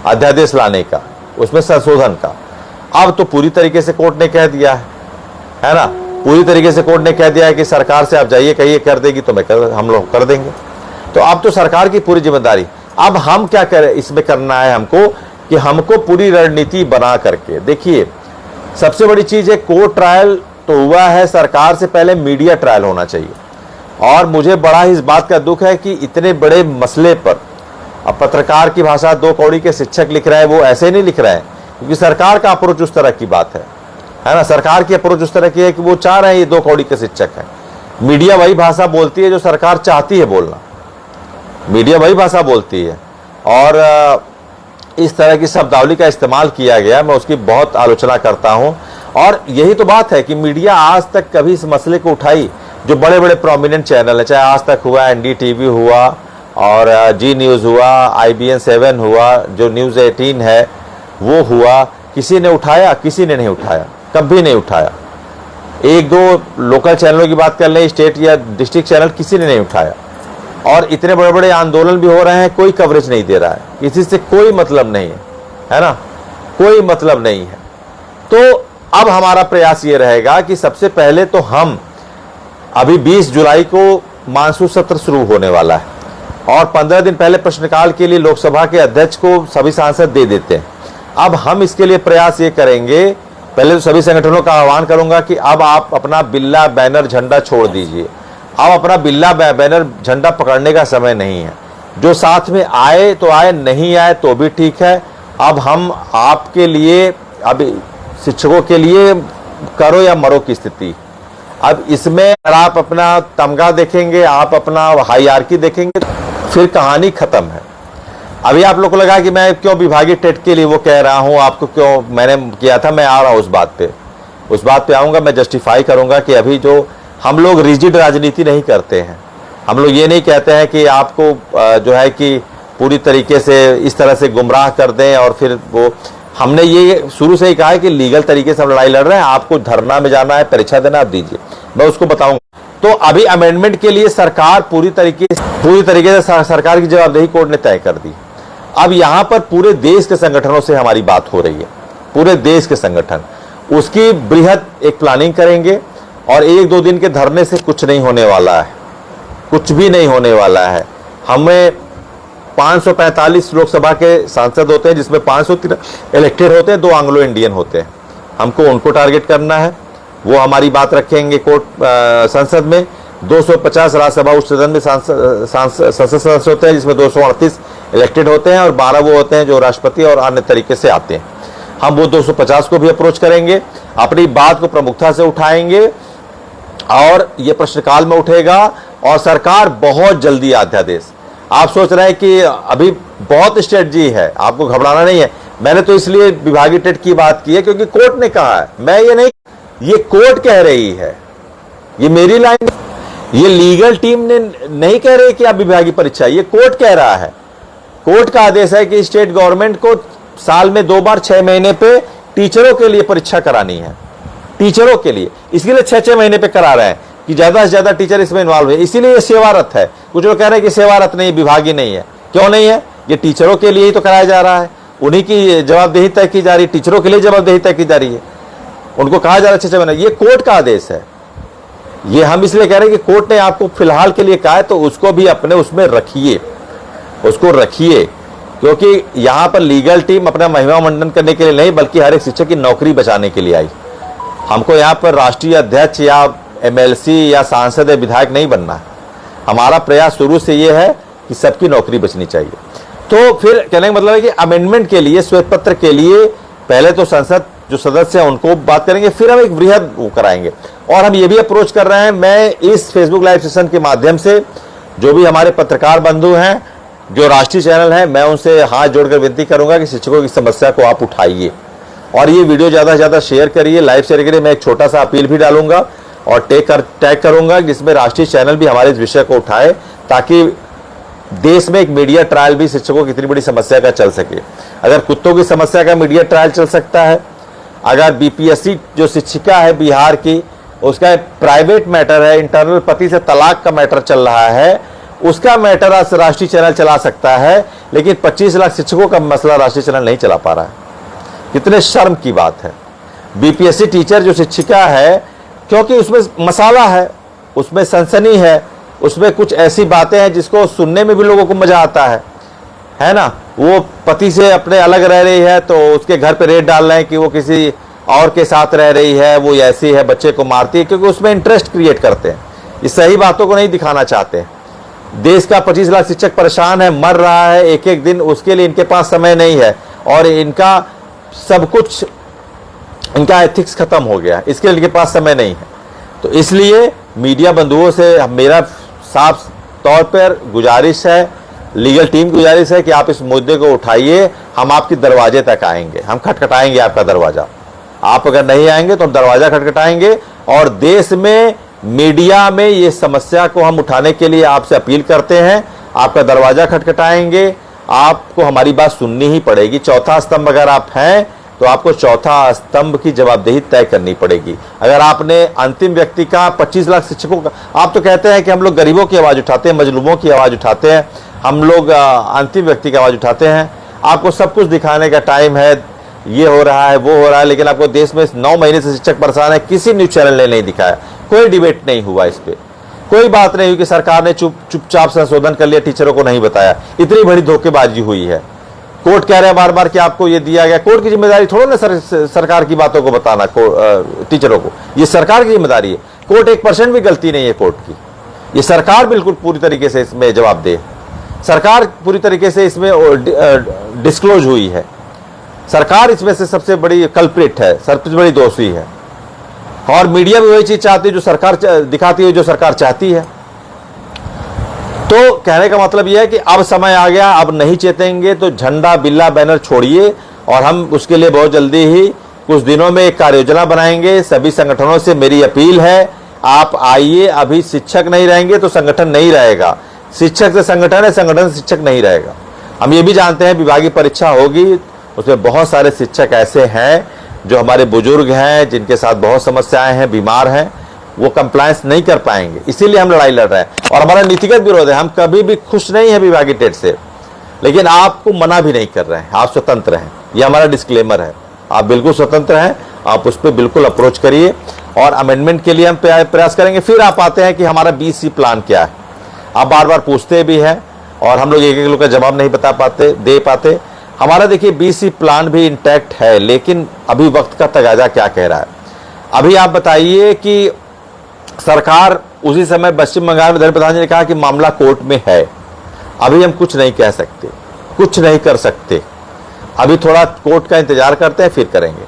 अध्यादेश लाने का, उसमें संशोधन का। अब तो पूरी तरीके से कोर्ट ने कह दिया है ना, पूरी तरीके से कोर्ट ने कह दिया है कि सरकार से आप जाइए, कहिए कर देगी तो हम लोग कर देंगे। तो अब तो सरकार की पूरी जिम्मेदारी। अब हम क्या करें इसमें करना है हमको, कि हमको पूरी रणनीति बना करके, देखिए सबसे बड़ी चीज है कोर्ट ट्रायल तो हुआ है, सरकार से पहले मीडिया ट्रायल होना चाहिए। और मुझे बड़ा ही इस बात का दुख है कि इतने बड़े मसले पर अब पत्रकार की भाषा 2 कौड़ी के शिक्षक लिख रहे हैं, वो ऐसे नहीं लिख रहे हैं, क्योंकि सरकार का अप्रोच उस तरह की बात है ना। सरकार की अप्रोच उस तरह की है कि वो चाह रहे हैं ये 2 कौड़ी के शिक्षक हैं। मीडिया वही भाषा बोलती है जो सरकार चाहती है बोलना, मीडिया वही भाषा बोलती है। और इस तरह की शब्दावली का इस्तेमाल किया गया, मैं उसकी बहुत आलोचना करता हूं। और यही तो बात है कि मीडिया आज तक कभी इस मसले को उठाई, जो बड़े बड़े प्रोमिनेंट चैनल है, चाहे आज तक हुआ, NDTV हुआ, और जी न्यूज़ हुआ, IBN 7 हुआ, जो न्यूज़ 18 है वो हुआ, किसी ने उठाया? किसी ने नहीं उठाया, कभी नहीं उठाया। 1-2 लोकल चैनलों की बात कर लें, स्टेट या डिस्ट्रिक्ट चैनल, किसी ने नहीं उठाया। और इतने बड़े बड़े आंदोलन भी हो रहे हैं, कोई कवरेज नहीं दे रहा है, किसी से कोई मतलब नहीं है ना, कोई मतलब नहीं है। तो अब हमारा प्रयास ये रहेगा कि सबसे पहले तो हम, अभी 20 जुलाई को मानसून सत्र शुरू होने वाला है, और 15 दिन पहले प्रश्नकाल के लिए लोकसभा के अध्यक्ष को सभी सांसद दे देते हैं। अब हम इसके लिए प्रयास ये करेंगे, पहले तो सभी संगठनों का आह्वान करूंगा कि अब आप अपना बिल्ला बैनर झंडा छोड़ दीजिए। अब अपना बिल्ला बैनर झंडा पकड़ने का समय नहीं है। जो साथ में आए तो आए, नहीं आए तो भी ठीक है। अब हम आपके लिए, अब शिक्षकों के लिए करो या मरो की स्थिति। अब इसमें अगर आप अपना तमगा देखेंगे, आप अपना हायरार्की देखेंगे, फिर कहानी खत्म है। अभी आप लोग को लगा कि मैं क्यों विभागीय टेट के लिए वो कह रहा हूं, आपको क्यों मैंने किया था, मैं आ रहा हूं उस बात पे आऊंगा। मैं जस्टिफाई करूंगा कि अभी जो हम लोग रिजिड राजनीति नहीं करते हैं, हम लोग ये नहीं कहते हैं कि आपको जो है कि पूरी तरीके से इस तरह से गुमराह कर दें, और फिर वो, हमने ये शुरू से ही कहा है कि लीगल तरीके से हम लड़ाई लड़ रहे हैं। आपको धरना में जाना है, परीक्षा देना, आप दीजिए, मैं उसको बताऊंगा। तो अभी अमेंडमेंट के लिए सरकार पूरी तरीके से सरकार की जवाबदेही कोर्ट ने तय कर दी। अब यहां पर पूरे देश के संगठनों से हमारी बात हो रही है, पूरे देश के संगठन, उसकी बृहद एक प्लानिंग करेंगे। और 1-2 दिन के धरने से कुछ नहीं होने वाला है, कुछ भी नहीं होने वाला है। हमें 545 लोकसभा के सांसद होते हैं, जिसमें 503 इलेक्टेड होते हैं, 2 एंग्लो इंडियन होते हैं। हमको उनको टारगेट करना है, वो हमारी बात रखेंगे कोर्ट संसद में। 250 राज्यसभा उच्च सदन में संसद सदस्य होते हैं, जिसमें 238 इलेक्टेड होते हैं, और 12 वो होते हैं जो राष्ट्रपति और अन्य तरीके से आते हैं। हम वो 250 को भी अप्रोच करेंगे, अपनी बात को प्रमुखता से उठाएंगे, और ये प्रश्नकाल में उठेगा। और सरकार बहुत जल्दी अध्यादेश, आप सोच रहे हैं कि अभी बहुत स्ट्रेटजी है, आपको घबराना नहीं है। मैंने तो इसलिए विभागीय टेट की बात की है क्योंकि कोर्ट ने कहा है, मैं ये नहीं, ये कोर्ट कह रही है, ये मेरी लाइन, ये लीगल टीम ने नहीं कह रही कि आप विभागीय परीक्षा, ये कोर्ट कह रहा है। कोर्ट का आदेश है कि स्टेट गवर्नमेंट को साल में 2 बार 6 महीने पे टीचरों के लिए परीक्षा करानी है, टीचरों के लिए। इसके लिए 6-6 महीने पे करा रहे हैं कि ज्यादा से ज्यादा टीचर इसमें इन्वॉल्व है, इसीलिए ये सेवारत है। कुछ लोग कह रहे हैं कि सेवारत नहीं, विभागीय नहीं है। क्यों नहीं है? ये टीचरों के लिए ही तो कराया जा रहा है। उन्हीं की जवाबदेही तय की जा रही है, टीचरों के लिए जवाबदेही तय की जा रही है। उनको कहा जा रहा है 6 महीने, ये कोर्ट का आदेश है। ये हम इसलिए कह रहे हैं कि कोर्ट ने आपको फिलहाल के लिए कहा है तो उसको भी अपने उसमें रखिए, उसको रखिए, क्योंकि यहां पर लीगल टीम अपना महिमा मंडन करने के लिए नहीं बल्कि हर एक शिक्षक की नौकरी बचाने के लिए आई। हमको यहां पर राष्ट्रीय अध्यक्ष या एमएलसी या सांसद या विधायक नहीं बनना है। हमारा प्रयास शुरू से यह है कि सबकी नौकरी बचनी चाहिए। तो फिर कहने का मतलब है कि अमेंडमेंट के लिए, श्वेत पत्र के लिए पहले तो संसद जो सदस्य हैं उनको बात करेंगे, फिर हम एक वृहद वो कराएंगे। और हम ये भी अप्रोच कर रहे हैं, मैं इस फेसबुक लाइव सेशन के माध्यम से जो भी हमारे पत्रकार बंधु हैं, जो राष्ट्रीय चैनल हैं, मैं उनसे हाथ जोड़कर विनती करूंगा कि शिक्षकों की समस्या को आप उठाइए और ये वीडियो ज़्यादा से ज़्यादा शेयर करिए, लाइव शेयर करिए। मैं एक छोटा सा अपील भी डालूंगा और टैग करूंगा जिसमें राष्ट्रीय चैनल भी हमारे इस विषय को उठाए, ताकि देश में एक मीडिया ट्रायल भी शिक्षकों की इतनी बड़ी समस्या का चल सके। अगर कुत्तों की समस्या का मीडिया ट्रायल चल सकता है, अगर बीपीएससी जो शिक्षिका है बिहार की, उसका प्राइवेट मैटर है, इंटरनल पति से तलाक का मैटर चल रहा है, उसका मैटर आज राष्ट्रीय चैनल चला सकता है, लेकिन 25 लाख शिक्षकों का मसला राष्ट्रीय चैनल नहीं चला पा रहा है। कितने शर्म की बात है। बीपीएससी टीचर जो शिक्षिका है, क्योंकि उसमें मसाला है, उसमें सनसनी है, उसमें कुछ ऐसी बातें हैं जिसको सुनने में भी लोगों को मजा आता है ना। वो पति से अपने अलग रह रही है तो उसके घर पे रेड डाल रहे हैं कि वो किसी और के साथ रह रही है, वो ऐसी है, बच्चे को मारती है, क्योंकि उसमें इंटरेस्ट क्रिएट करते हैं। इस सही बातों को नहीं दिखाना चाहते हैं। देश का 25 लाख शिक्षक परेशान है, मर रहा है एक एक दिन, उसके लिए इनके पास समय नहीं है और इनका सब कुछ, इनका एथिक्स खत्म हो गया, इसके लिए इनके पास समय नहीं है। तो इसलिए मीडिया बंधुओं से मेरा साफ तौर पर गुजारिश है, लीगल टीम की गुजारिश है कि आप इस मुद्दे को उठाइए। हम आपके दरवाजे तक आएंगे, हम खटखटाएंगे आपका दरवाजा। आप अगर नहीं आएंगे तो हम दरवाजा खटखटाएंगे और देश में मीडिया में ये समस्या को हम उठाने के लिए आपसे अपील करते हैं। आपका दरवाजा खटखटाएंगे, आपको हमारी बात सुननी ही पड़ेगी। चौथा स्तंभ अगर आप हैं तो आपको चौथा स्तंभ की जवाबदेही तय करनी पड़ेगी। अगर आपने अंतिम व्यक्ति का 25 लाख शिक्षकों का, आप तो कहते हैं कि हम लोग गरीबों की आवाज़ उठाते हैं, मजलूमों की आवाज़ उठाते हैं, हम लोग अंतिम व्यक्ति की आवाज़ उठाते हैं। आपको सब कुछ दिखाने का टाइम है, ये हो रहा है, वो हो रहा है, लेकिन आपको देश में 9 महीने से शिक्षक परेशान है, किसी न्यूज़ चैनल ने नहीं दिखाया, कोई डिबेट नहीं हुआ इस पर, कोई बात नहीं हुई कि सरकार ने चुपचाप संशोधन कर लिया, टीचरों को नहीं बताया। इतनी बड़ी धोखेबाजी हुई है। कोर्ट कह रहे हैं बार बार कि आपको ये दिया गया। कोर्ट की जिम्मेदारी थोड़ा ना सरकार की बातों को बताना टीचरों को, ये सरकार की जिम्मेदारी है। कोर्ट 1% भी गलती नहीं है कोर्ट की, ये सरकार बिल्कुल पूरी तरीके से इसमें जवाब दे। सरकार पूरी तरीके से इसमें डिस्क्लोज हुई है। सरकार इसमें से सबसे बड़ी कल्प्रिट है, सबसे बड़ी दोषी है। और मीडिया भी वही चीज चाहती है जो सरकार दिखाती है, जो सरकार चाहती है। तो कहने का मतलब यह है कि अब समय आ गया, अब नहीं चेतेंगे तो झंडा बिल्ला बैनर छोड़िए। और हम उसके लिए बहुत जल्दी ही कुछ दिनों में एक कार्य योजना बनाएंगे। सभी संगठनों से मेरी अपील है, आप आइए। अभी शिक्षक नहीं रहेंगे तो संगठन नहीं रहेगा, शिक्षक से संगठन है, संगठन से शिक्षक नहीं रहेगा। हम ये भी जानते हैं विभागीय परीक्षा होगी, उसमें बहुत सारे शिक्षक ऐसे हैं जो हमारे बुजुर्ग हैं, जिनके साथ बहुत समस्याएं हैं, बीमार हैं, वो कंप्लायंस नहीं कर पाएंगे। इसीलिए हम लड़ाई लड़ रहे हैं और हमारा नीतिगत विरोध है। हम कभी भी खुश नहीं है विभागीय टेट से, लेकिन आपको मना भी नहीं कर रहे हैं। आप स्वतंत्र हैं, ये हमारा डिस्क्लेमर है। आप बिल्कुल स्वतंत्र हैं, आप उस पर बिल्कुल अप्रोच करिए और अमेंडमेंट के लिए हम प्रयास करेंगे। फिर आप आते हैं कि हमारा BC प्लान क्या है, आप बार बार पूछते भी हैं और हम लोग एक एक लोग का जवाब नहीं दे पाते। हमारा देखिए BC प्लान भी इंटैक्ट है, लेकिन अभी वक्त का तगाजा क्या कह रहा है। अभी आप बताइए कि सरकार उसी समय पश्चिम बंगाल में धर्मेंद्र प्रधान जी ने कहा कि मामला कोर्ट में है। अभी हम कुछ नहीं कह सकते, कुछ नहीं कर सकते। अभी थोड़ा कोर्ट का इंतजार करते हैं, फिर करेंगे।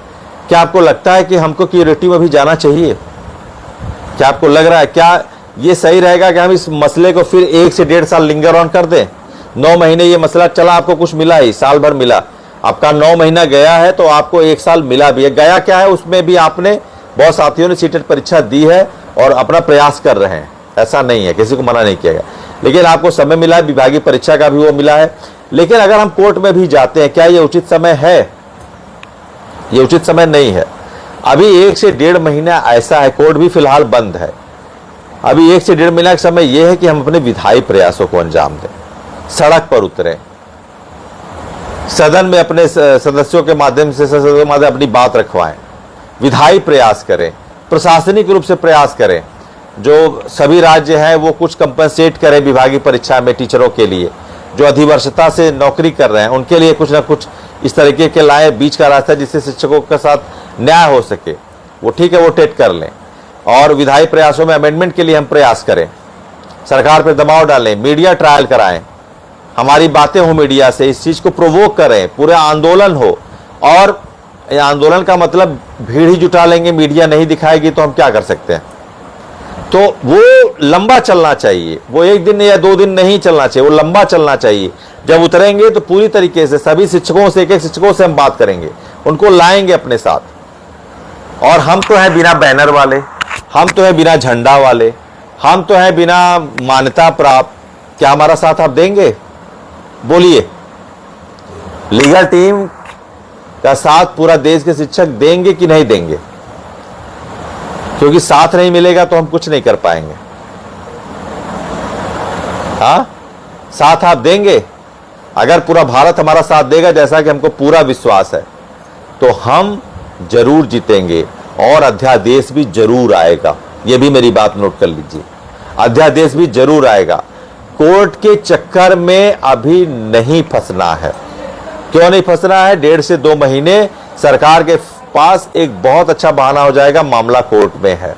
क्या आपको लगता है कि हमको क्यूरेटिव में अभी जाना चाहिए? क्या आपको लग रहा है, क्या ये सही रहेगा कि हम इस मसले को फिर 1 से 1.5 साल लिंगर ऑन कर दें? 9 महीने ये मसला चला, आपको कुछ मिला ही, साल भर मिला। आपका 9 महीना गया है तो आपको 1 साल मिला भी है। गया क्या है, उसमें भी आपने, बहुत साथियों ने सीटेट परीक्षा दी है और अपना प्रयास कर रहे हैं, ऐसा नहीं है, किसी को मना नहीं किया गया, लेकिन आपको समय मिला है, विभागीय परीक्षा का भी वो मिला है। लेकिन अगर हम कोर्ट में भी जाते हैं, क्या ये उचित समय है? ये उचित समय नहीं है। अभी 1 से 1.5 महीना ऐसा है, कोर्ट भी फिलहाल बंद है। अभी 1 से 1.5 महीना का समय यह है कि हम अपने विधायी प्रयासों को अंजाम दें, सड़क पर उतरें, सदन में अपने सदस्यों के माध्यम से अपनी बात रखवाएं, विधायी प्रयास करें, प्रशासनिक रूप से प्रयास करें। जो सभी राज्य हैं वो कुछ कंपनसेट करें विभागीय परीक्षा में टीचरों के लिए, जो अधिवर्षता से नौकरी कर रहे हैं उनके लिए कुछ ना कुछ इस तरीके के लाए बीच का रास्ता, जिससे शिक्षकों के साथ न्याय हो सके। वो ठीक है, वो टेट कर लें, और विधायी प्रयासों में अमेंडमेंट के लिए हम प्रयास करें, सरकार पर दबाव डालें, मीडिया ट्रायल कराएं, हमारी बातें हो मीडिया से, इस चीज को प्रोवोक करें, पूरा आंदोलन हो। और आंदोलन का मतलब भीड़ ही जुटा लेंगे, मीडिया नहीं दिखाएगी तो हम क्या कर सकते हैं। तो वो लंबा चलना चाहिए, वो एक दिन या 2 दिन नहीं चलना चाहिए, वो लंबा चलना चाहिए। जब उतरेंगे तो पूरी तरीके से सभी शिक्षकों से, एक शिक्षकों से हम बात करेंगे, उनको लाएंगे अपने साथ। और हम तो हैं बिना बैनर वाले, हम तो हैं बिना झंडा वाले, हम तो हैं बिना मान्यता प्राप्त। क्या हमारा साथ आप देंगे? बोलिए। लीगल टीम का साथ पूरा देश के शिक्षक देंगे कि नहीं देंगे? क्योंकि साथ नहीं मिलेगा तो हम कुछ नहीं कर पाएंगे। हाँ, साथ आप देंगे? अगर पूरा भारत हमारा साथ देगा, जैसा कि हमको पूरा विश्वास है, तो हम जरूर जीतेंगे और अध्यादेश भी जरूर आएगा। यह भी मेरी बात नोट कर लीजिए, अध्यादेश भी जरूर आएगा। कोर्ट के चक्कर में अभी नहीं फंसना है। क्यों नहीं फंसना है? 1.5 से 2 महीने सरकार के पास एक बहुत अच्छा बहाना हो जाएगा, मामला कोर्ट में है,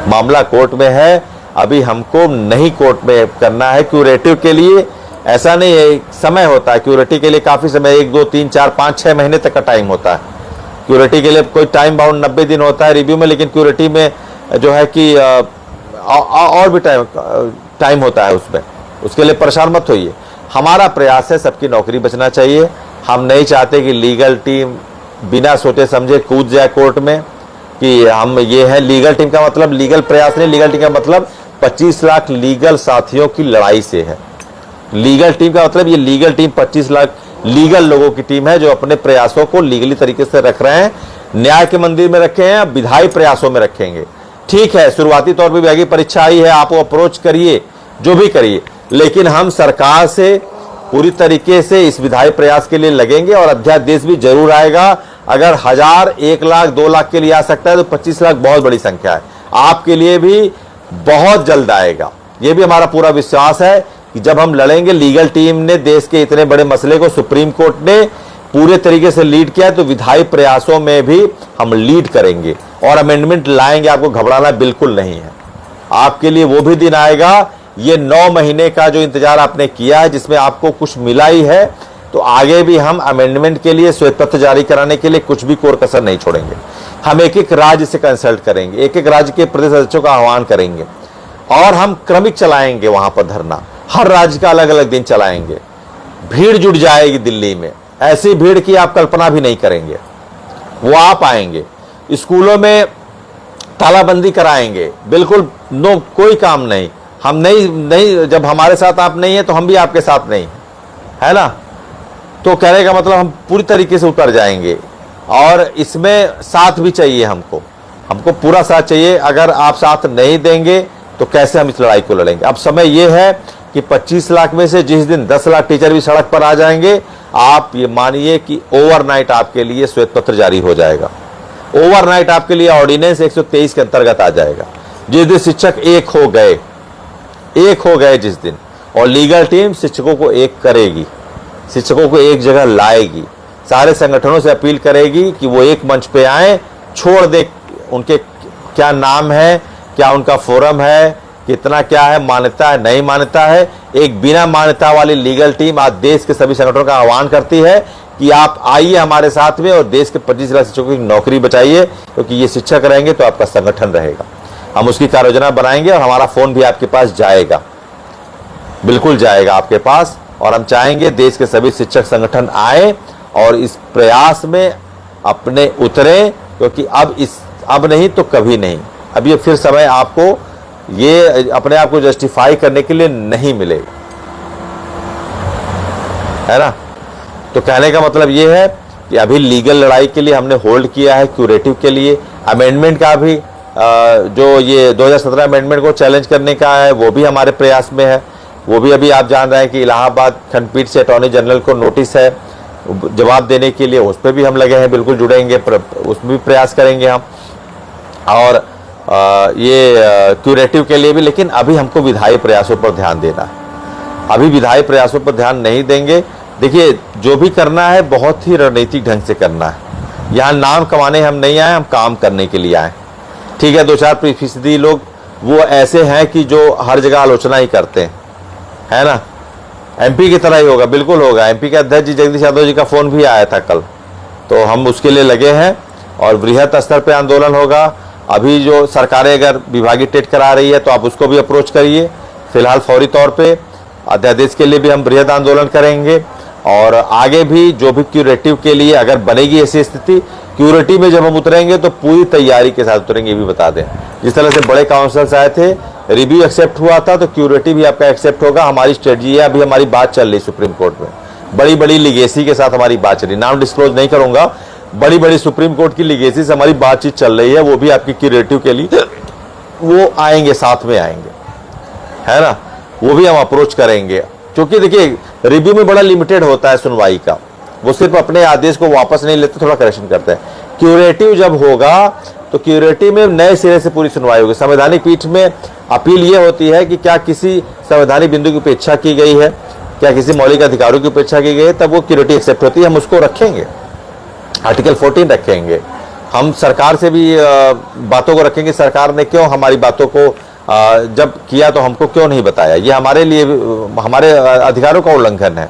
मामला कोर्ट में है। अभी हमको नहीं कोर्ट में करना है। क्यूरेटिव के लिए ऐसा नहीं है, समय होता है क्यूरेटिव के लिए, काफी समय, 1, 2, 3, 4, 5, 6 महीने तक का टाइम होता है। क्यूरेटिव के लिए कोई टाइम बाउंड 90 दिन होता है रिव्यू में, लेकिन क्यूरेटिव में जो है कि और भी टाइम होता है उसमें। उसके लिए परेशान मत होइए। हमारा प्रयास है सबकी नौकरी बचना चाहिए। हम नहीं चाहते कि लीगल टीम बिना सोचे समझे कूद जाए कोर्ट में कि हम ये है। लीगल टीम का मतलब लीगल प्रयास नहीं, लीगल टीम का मतलब 25 लाख लीगल साथियों की लड़ाई से है। लीगल टीम का मतलब ये लीगल टीम 25 लाख लीगल लोगों की टीम है, जो अपने प्रयासों को लीगली तरीके से रख रहे हैं। न्याय के मंदिर में रखे हैं, विधायी प्रयासों में रखेंगे। ठीक है, शुरुआती तौर पर विभागीय परीक्षा आई है, आप अप्रोच करिए, जो भी करिए, लेकिन हम सरकार से पूरी तरीके से इस विधायी प्रयास के लिए लगेंगे और अध्यादेश भी जरूर आएगा। अगर 1000, 1 लाख, 2 लाख के लिए आ सकता है तो 25 लाख बहुत बड़ी संख्या है। आपके लिए भी बहुत जल्द आएगा। यह भी हमारा पूरा विश्वास है कि जब हम लड़ेंगे, लीगल टीम ने देश के इतने बड़े मसले को सुप्रीम कोर्ट ने पूरे तरीके से लीड किया है, तो विधायी प्रयासों में भी हम लीड करेंगे और अमेंडमेंट लाएंगे। आपको घबराना बिल्कुल नहीं है। आपके लिए वो भी दिन आएगा। ये 9 महीने का जो इंतजार आपने किया है, जिसमें आपको कुछ मिला ही है, तो आगे भी हम अमेंडमेंट के लिए, श्वेत पत्र जारी कराने के लिए कुछ भी कोर कसर नहीं छोड़ेंगे। हम एक एक राज्य से कंसल्ट करेंगे, एक एक राज्य के प्रदेश अध्यक्षों का आह्वान करेंगे और हम क्रमिक चलाएंगे वहां पर धरना। हर राज्य का अलग अलग दिन चलाएंगे। भीड़ जुट जाएगी दिल्ली में, ऐसी भीड़ की आप कल्पना भी नहीं करेंगे। वो आप आएंगे, स्कूलों में तालाबंदी कराएंगे, बिल्कुल नो, कोई काम नहीं। हम नहीं, जब हमारे साथ आप नहीं है तो हम भी आपके साथ नहीं है ना। तो कहने का मतलब हम पूरी तरीके से उतर जाएंगे और इसमें साथ भी चाहिए हमको पूरा साथ चाहिए। अगर आप साथ नहीं देंगे तो कैसे हम इस लड़ाई को लड़ेंगे। अब समय यह है कि 25 लाख में से जिस दिन 10 लाख टीचर भी सड़क पर आ जाएंगे, आप ये मानिए कि ओवरनाइट आपके लिए श्वेत पत्र जारी हो जाएगा। ओवरनाइट आपके लिए ऑर्डिनेंस 123 के अंतर्गत आ जाएगा। जिस दिन शिक्षक एक हो गए जिस दिन, और लीगल टीम शिक्षकों को एक करेगी, शिक्षकों को एक जगह लाएगी, सारे संगठनों से अपील करेगी कि वो एक मंच पे आए, छोड़ दे उनके क्या नाम है, क्या उनका फोरम है, कितना क्या है, मान्यता है, नहीं मान्यता है। एक बिना मान्यता वाली लीगल टीम आज देश के सभी संगठनों का आह्वान करती है कि आप आइए हमारे साथ में और देश के 25 लाख शिक्षकों की नौकरी बचाइए, क्योंकि ये शिक्षक रहेंगे तो आपका संगठन रहेगा। हम उसकी कार्ययोजना बनाएंगे और हमारा फोन भी आपके पास जाएगा, बिल्कुल जाएगा आपके पास। और हम चाहेंगे देश के सभी शिक्षक संगठन आए और इस प्रयास में अपने उतरे, क्योंकि अब नहीं तो कभी नहीं। अब ये फिर समय आपको ये अपने आप को जस्टिफाई करने के लिए नहीं मिलेगा, है ना। तो कहने का मतलब ये है कि अभी लीगल लड़ाई के लिए हमने होल्ड किया है, क्यूरेटिव के लिए। अमेंडमेंट का भी जो ये 2017 अमेंडमेंट को चैलेंज करने का है, वो भी हमारे प्रयास में है। वो भी अभी आप जान रहे हैं कि इलाहाबाद खंडपीठ से अटॉर्नी जनरल को नोटिस है जवाब देने के लिए, उस पर भी हम लगे हैं, बिल्कुल जुड़ेंगे, उसमें भी प्रयास करेंगे हम। और ये क्यूरेटिव के लिए भी, लेकिन अभी हमको विधायी प्रयासों पर ध्यान देना है। अभी विधायी प्रयासों पर ध्यान नहीं देंगे, देखिए जो भी करना है बहुत ही रणनीतिक ढंग से करना है। यहाँ नाम कमाने हम नहीं आए, हम काम करने के लिए आए। ठीक है, 2-4% लोग वो ऐसे हैं कि जो हर जगह आलोचना ही करते हैं, है ना। एमपी की तरह ही होगा, बिल्कुल होगा। एमपी के अध्यक्ष जी जगदीश यादव जी का फोन भी आया था कल, तो हम उसके लिए लगे हैं और वृहद स्तर पे आंदोलन होगा। अभी जो सरकारें अगर विभागीय टेट करा रही है तो आप उसको भी अप्रोच करिए। फिलहाल फौरी तौर पे अध्यादेश के लिए भी हम वृहद आंदोलन करेंगे और आगे भी जो भी क्यूरेटिव के लिए अगर बनेगी ऐसी स्थिति, क्यूरेटिव में जब हम उतरेंगे तो पूरी तैयारी के साथ उतरेंगे, ये भी बता दें। जिस तरह से बड़े काउंसिल्स आए थे, रिव्यू एक्सेप्ट हुआ था, तो क्यूरेटिव भी आपका एक्सेप्ट होगा। हमारी स्ट्रेटजी है, अभी हमारी बात चल रही सुप्रीम कोर्ट में, बड़ी बड़ी लीगेसी के साथ हमारी बात चल रही, नाम डिस्क्लोज नहीं करूंगा, बड़ी बड़ी सुप्रीम कोर्ट की लीगेसी से हमारी बातचीत चल रही है। वो भी आपकी क्यूरेटिव के लिए वो आएंगे, साथ में आएंगे, है ना। वो भी हम अप्रोच करेंगे, क्योंकि देखिए रिव्यू में बड़ा लिमिटेड होता है सुनवाई का, वो सिर्फ अपने आदेश को वापस नहीं लेते, थोड़ा करेक्शन करते हैं। क्यूरेटिव जब होगा तो क्यूरेटिव में नए सिरे से पूरी सुनवाई होगी। संवैधानिक पीठ में अपील ये होती है कि क्या किसी संवैधानिक बिंदु की उपेक्षा की गई है, क्या किसी मौलिक अधिकारों की उपेक्षा की गई है, तब वो क्यूरेटिव एक्सेप्ट होती है। हम उसको रखेंगे, आर्टिकल 14 रखेंगे। हम सरकार से भी बातों को रखेंगे, सरकार ने क्यों हमारी बातों को जब किया तो हमको क्यों नहीं बताया, ये हमारे लिए हमारे अधिकारों का उल्लंघन है।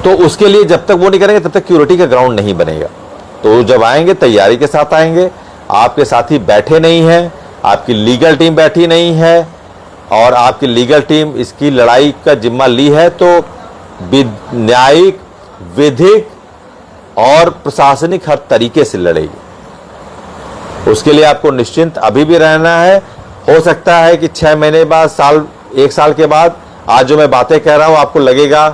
तो उसके लिए जब तक वो नहीं करेंगे तब तक क्यूरेटिव का ग्राउंड नहीं बनेगा। तो जब आएंगे तैयारी के साथ आएंगे, आपके साथी बैठे नहीं हैं, आपकी लीगल टीम बैठी नहीं है और आपकी लीगल टीम इसकी लड़ाई का जिम्मा ली है, तो न्यायिक, विधिक और प्रशासनिक हर तरीके से लड़ेगी। उसके लिए आपको निश्चिंत अभी भी रहना है। हो सकता है कि 6 महीने बाद, साल, 1 साल के बाद, आज जो मैं बातें कह रहा हूं आपको लगेगा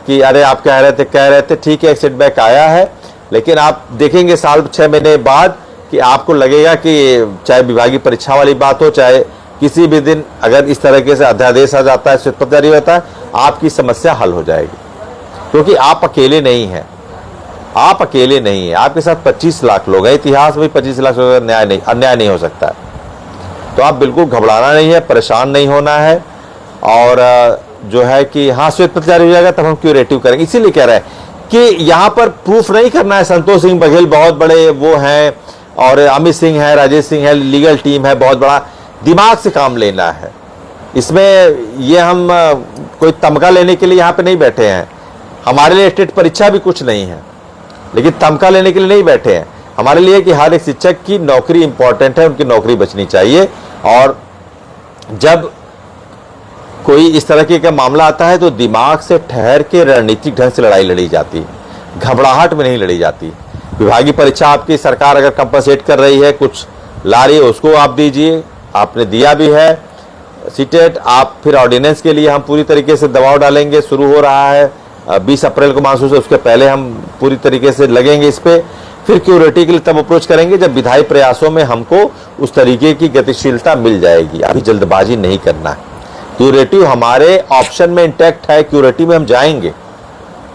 कि अरे आप कह रहे थे, ठीक है, एक सेटबैक आया है, लेकिन आप देखेंगे साल 6 महीने बाद कि आपको लगेगा कि चाहे विभागीय परीक्षा वाली बात हो, चाहे किसी भी दिन अगर इस तरीके से अध्यादेश आ जाता है, स्वीकृति जारी होता है, आपकी समस्या हल हो जाएगी। क्योंकि आप अकेले नहीं हैं, आप अकेले नहीं हैं, आपके साथ 25 लाख लोग हैं। इतिहास में 25 लाख लोगों का अन्याय नहीं हो सकता है। तो आप बिल्कुल घबराना नहीं है, परेशान नहीं होना है। और जो है कि हाँ, स्वीकृति जारी हो जाएगा तब हम क्यूरेटिव करेंगे। इसीलिए कह रहे हैं कि यहाँ पर प्रूफ नहीं करना है। संतोष सिंह बघेल बहुत बड़े वो हैं और अमित सिंह है, राजेश सिंह है, लीगल टीम है बहुत बड़ा, दिमाग से काम लेना है। इसमें ये हम कोई तमगा लेने के लिए यहाँ पे नहीं बैठे हैं। हमारे लिए टेट परीक्षा भी कुछ नहीं है, लेकिन तमगा लेने के लिए नहीं बैठे हैं। हमारे लिए कि हर एक शिक्षक की नौकरी इंपॉर्टेंट है, उनकी नौकरी बचनी चाहिए। और जब कोई इस तरह का मामला आता है तो दिमाग से ठहर के रणनीतिक ढंग से लड़ाई लड़ी जाती है, घबराहट में नहीं लड़ी जाती। विभागीय परीक्षा आपकी सरकार अगर कंपनसेट कर रही है, कुछ ला रही है, उसको आप दीजिए, आपने दिया भी है। सीटेट आप फिर ऑर्डिनेंस के लिए हम पूरी तरीके से दबाव डालेंगे, शुरू हो रहा है 20 अप्रैल को मानसून से, उसके पहले हम पूरी तरीके से लगेंगे इस पे। फिर क्यूरेटिव के लिए तब अप्रोच करेंगे जब विधायी प्रयासों में हमको उस तरीके की गतिशीलता मिल जाएगी। अभी जल्दबाजी नहीं करना है। क्यूरेटिव हमारे ऑप्शन में इंटैक्ट है, क्यूरेटिव में हम जाएंगे,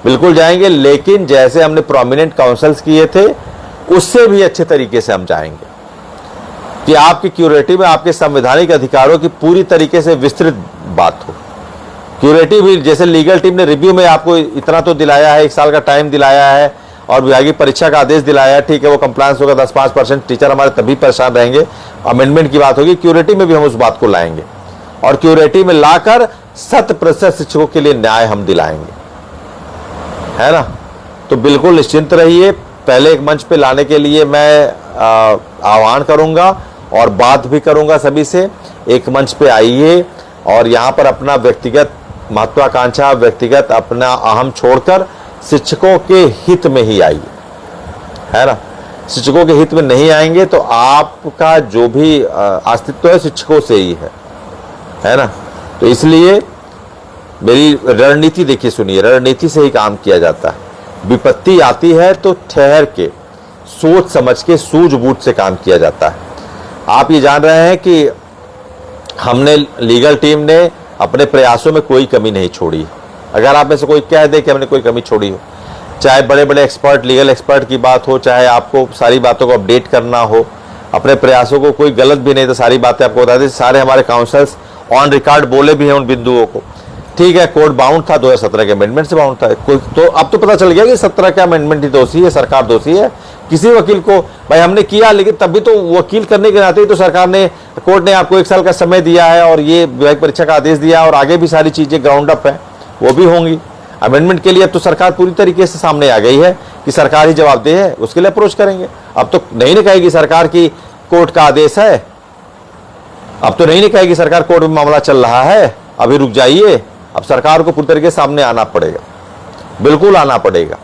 बिल्कुल जाएंगे, लेकिन जैसे हमने प्रोमिनेंट काउंसिल्स किए थे उससे भी अच्छे तरीके से हम जाएंगे कि आपके क्यूरेटिव में आपके संवैधानिक अधिकारों की पूरी तरीके से विस्तृत बात हो। क्यूरेटिव भी जैसे लीगल टीम ने रिव्यू में आपको इतना तो दिलाया है, 1 साल का टाइम दिलाया है और विभागीय परीक्षा का आदेश दिलाया है, ठीक है, वो कंप्लायंस होगा 10-5%, टीचर हमारे तभी परेशान रहेंगे, अमेंडमेंट की बात होगी। क्यूरेटिव में भी हम उस बात को लाएंगे और क्यूरेटिव में लाकर 100% शिक्षकों के लिए न्याय हम दिलाएंगे, है ना। तो बिल्कुल निश्चिंत रहिए। पहले एक मंच पे लाने के लिए मैं आह्वान करूंगा और बात भी करूंगा सभी से, एक मंच पे आइए और यहाँ पर अपना व्यक्तिगत महत्वाकांक्षा, व्यक्तिगत अपना अहम छोड़कर शिक्षकों के हित में ही आइए, है ना। शिक्षकों के हित में नहीं आएंगे तो आपका जो भी अस्तित्व है शिक्षकों से ही है ना। तो इसलिए मेरी रणनीति देखिए, सुनिए, रणनीति से ही काम किया जाता है। विपत्ति आती है तो ठहर के, सोच समझ के, सूझबूझ से काम किया जाता है। आप ये जान रहे हैं कि हमने लीगल टीम ने अपने प्रयासों में कोई कमी नहीं छोड़ी। अगर आप में से कोई कह दे कि हमने कोई कमी छोड़ी हो, चाहे बड़े बड़े एक्सपर्ट, लीगल एक्सपर्ट की बात हो, चाहे आपको सारी बातों को अपडेट करना हो, अपने प्रयासों को कोई गलत भी नहीं तो सारी बातें आपको बता दें। सारे हमारे काउंसलर्स ऑन रिकॉर्ड बोले भी हैं उन बिंदुओं को। ठीक है, कोर्ट बाउंड था, 2017 के अमेंडमेंट से बाउंड था। कोई तो अब तो पता चल गया कि 17 का अमेंडमेंट ही दोषी है, सरकार दोषी है। किसी वकील को भाई हमने किया, लेकिन तब भी तो वकील करने के नाते ही तो सरकार ने, कोर्ट ने आपको 1 साल का समय दिया है और ये विधायक परीक्षा का आदेश दिया और आगे भी सारी चीजें ग्राउंड अप है, वो भी होंगी। अमेंडमेंट के लिए अब तो सरकार पूरी तरीके से सामने आ गई है कि सरकार ही जवाबदेह है, उसके लिए अप्रोच करेंगे। अब तो नहीं न कहेगी सरकार की कोर्ट का आदेश है, अब तो नहीं कहेगी सरकार कोर्ट में मामला चल रहा है, अभी रुक जाइए। अब सरकार को पूरी तरीके से सामने आना पड़ेगा, बिल्कुल आना पड़ेगा।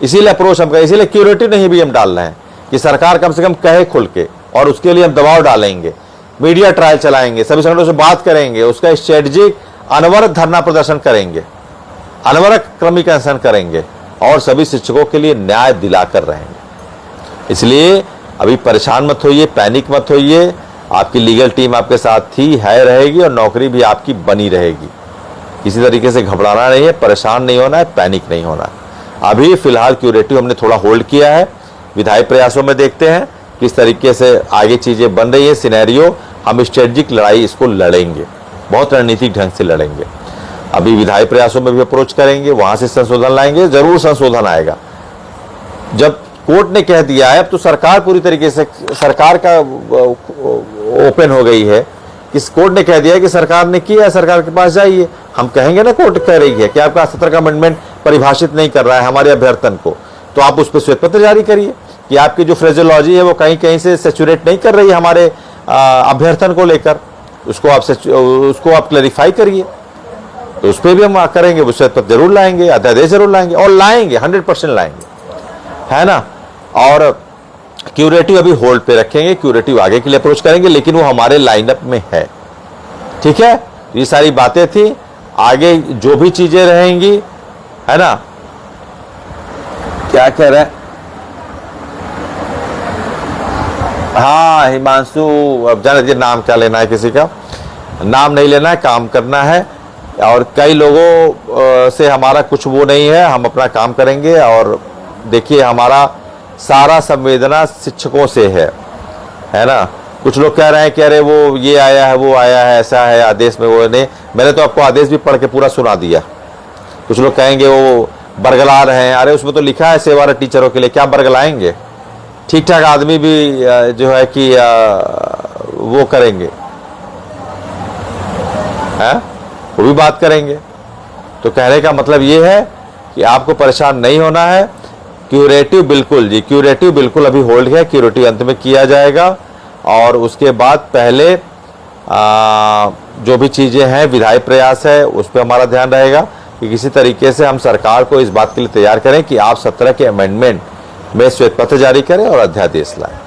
इसीलिए अप्रोच हम करें, इसीलिए क्यूरेटिव नहीं भी हम डाल रहे हैं कि सरकार कम से कम कहे खुल के, और उसके लिए हम दबाव डालेंगे, मीडिया ट्रायल चलाएंगे, सभी संगठनों से बात करेंगे, उसका स्ट्रेटेजिक अनवरत धरना प्रदर्शन करेंगे, अनवरत क्रमीकरण करेंगे और सभी शिक्षकों के लिए न्याय दिलाकर रहेंगे। इसलिए अभी परेशान मत होइए, पैनिक मत होइए। आपकी लीगल टीम आपके साथ थी, है, रहेगी और नौकरी भी आपकी बनी रहेगी। किसी तरीके से घबराना नहीं है, परेशान नहीं होना है, पैनिक नहीं होना है। अभी फिलहाल क्यूरेटिव हमने थोड़ा होल्ड किया है, विधायी प्रयासों में देखते हैं किस तरीके से आगे चीजें बन रही है सिनेरियो। हम स्ट्रेटेजिक लड़ाई इसको लड़ेंगे, बहुत रणनीतिक ढंग से लड़ेंगे। अभी विधायी प्रयासों में भी अप्रोच करेंगे, वहां से संशोधन लाएंगे, जरूर संशोधन आएगा। जब कोर्ट ने कह दिया है, अब तो सरकार पूरी तरीके से, सरकार का ओपन हो गई है कि कोर्ट ने कह दिया है कि सरकार ने किया, सरकार के पास जाइए। हम कहेंगे ना कोर्ट कह रही है कि आपका 17 का अमेंडमेंट परिभाषित नहीं कर रहा है हमारे अभ्यर्थन को, तो आप उस पर श्वेत पत्र जारी करिए कि आपकी जो फ्रेजोलॉजी है वो कहीं कहीं से सैचुरेट नहीं कर रही है हमारे अभ्यर्थन को लेकर, उसको आप क्लैरिफाई करिए। तो उस पर भी हम करेंगे, वो श्वेत पत्र जरूर लाएंगे, अध्यादेश जरूर लाएंगे, और लाएंगे 100% लाएंगे, है ना। और क्यूरेटिव अभी होल्ड पे रखेंगे, क्यूरेटिव आगे के लिए अप्रोच करेंगे, लेकिन वो हमारे लाइनअप में है। ठीक है, ये सारी बातें थी, आगे जो भी चीजें रहेंगी, है ना। क्या कह रहे हैं, हाँ हिमांशु, अब जाने दीजिए, नाम क्या लेना है, किसी का नाम नहीं लेना है, काम करना है। और कई लोगों से हमारा कुछ वो नहीं है, हम अपना काम करेंगे। और देखिए, हमारा सारा संवेदना शिक्षकों से है ना। कुछ लोग कह रहे हैं कि अरे वो ये आया है, वो आया है, ऐसा है आदेश में, वो नहीं। मैंने तो आपको आदेश भी पढ़ के पूरा सुना दिया। कुछ लोग कहेंगे वो बरगला रहे हैं, अरे उसमें तो लिखा है सेवारत टीचरों के लिए, क्या बरगलाएंगे? ठीक ठाक आदमी भी जो है कि वो करेंगे, है वो भी बात करेंगे। तो कहने का मतलब ये है कि आपको परेशान नहीं होना है। क्यूरेटिव बिल्कुल जी, क्यूरेटिव बिल्कुल अभी होल्ड है, क्यूरेटिव अंत में किया जाएगा। और उसके बाद पहले जो भी चीज़ें हैं, विधायी प्रयास है, उस पर हमारा ध्यान रहेगा कि किसी तरीके से हम सरकार को इस बात के लिए तैयार करें कि आप 17 के अमेंडमेंट में श्वेत पत्र जारी करें और अध्यादेश लाएं।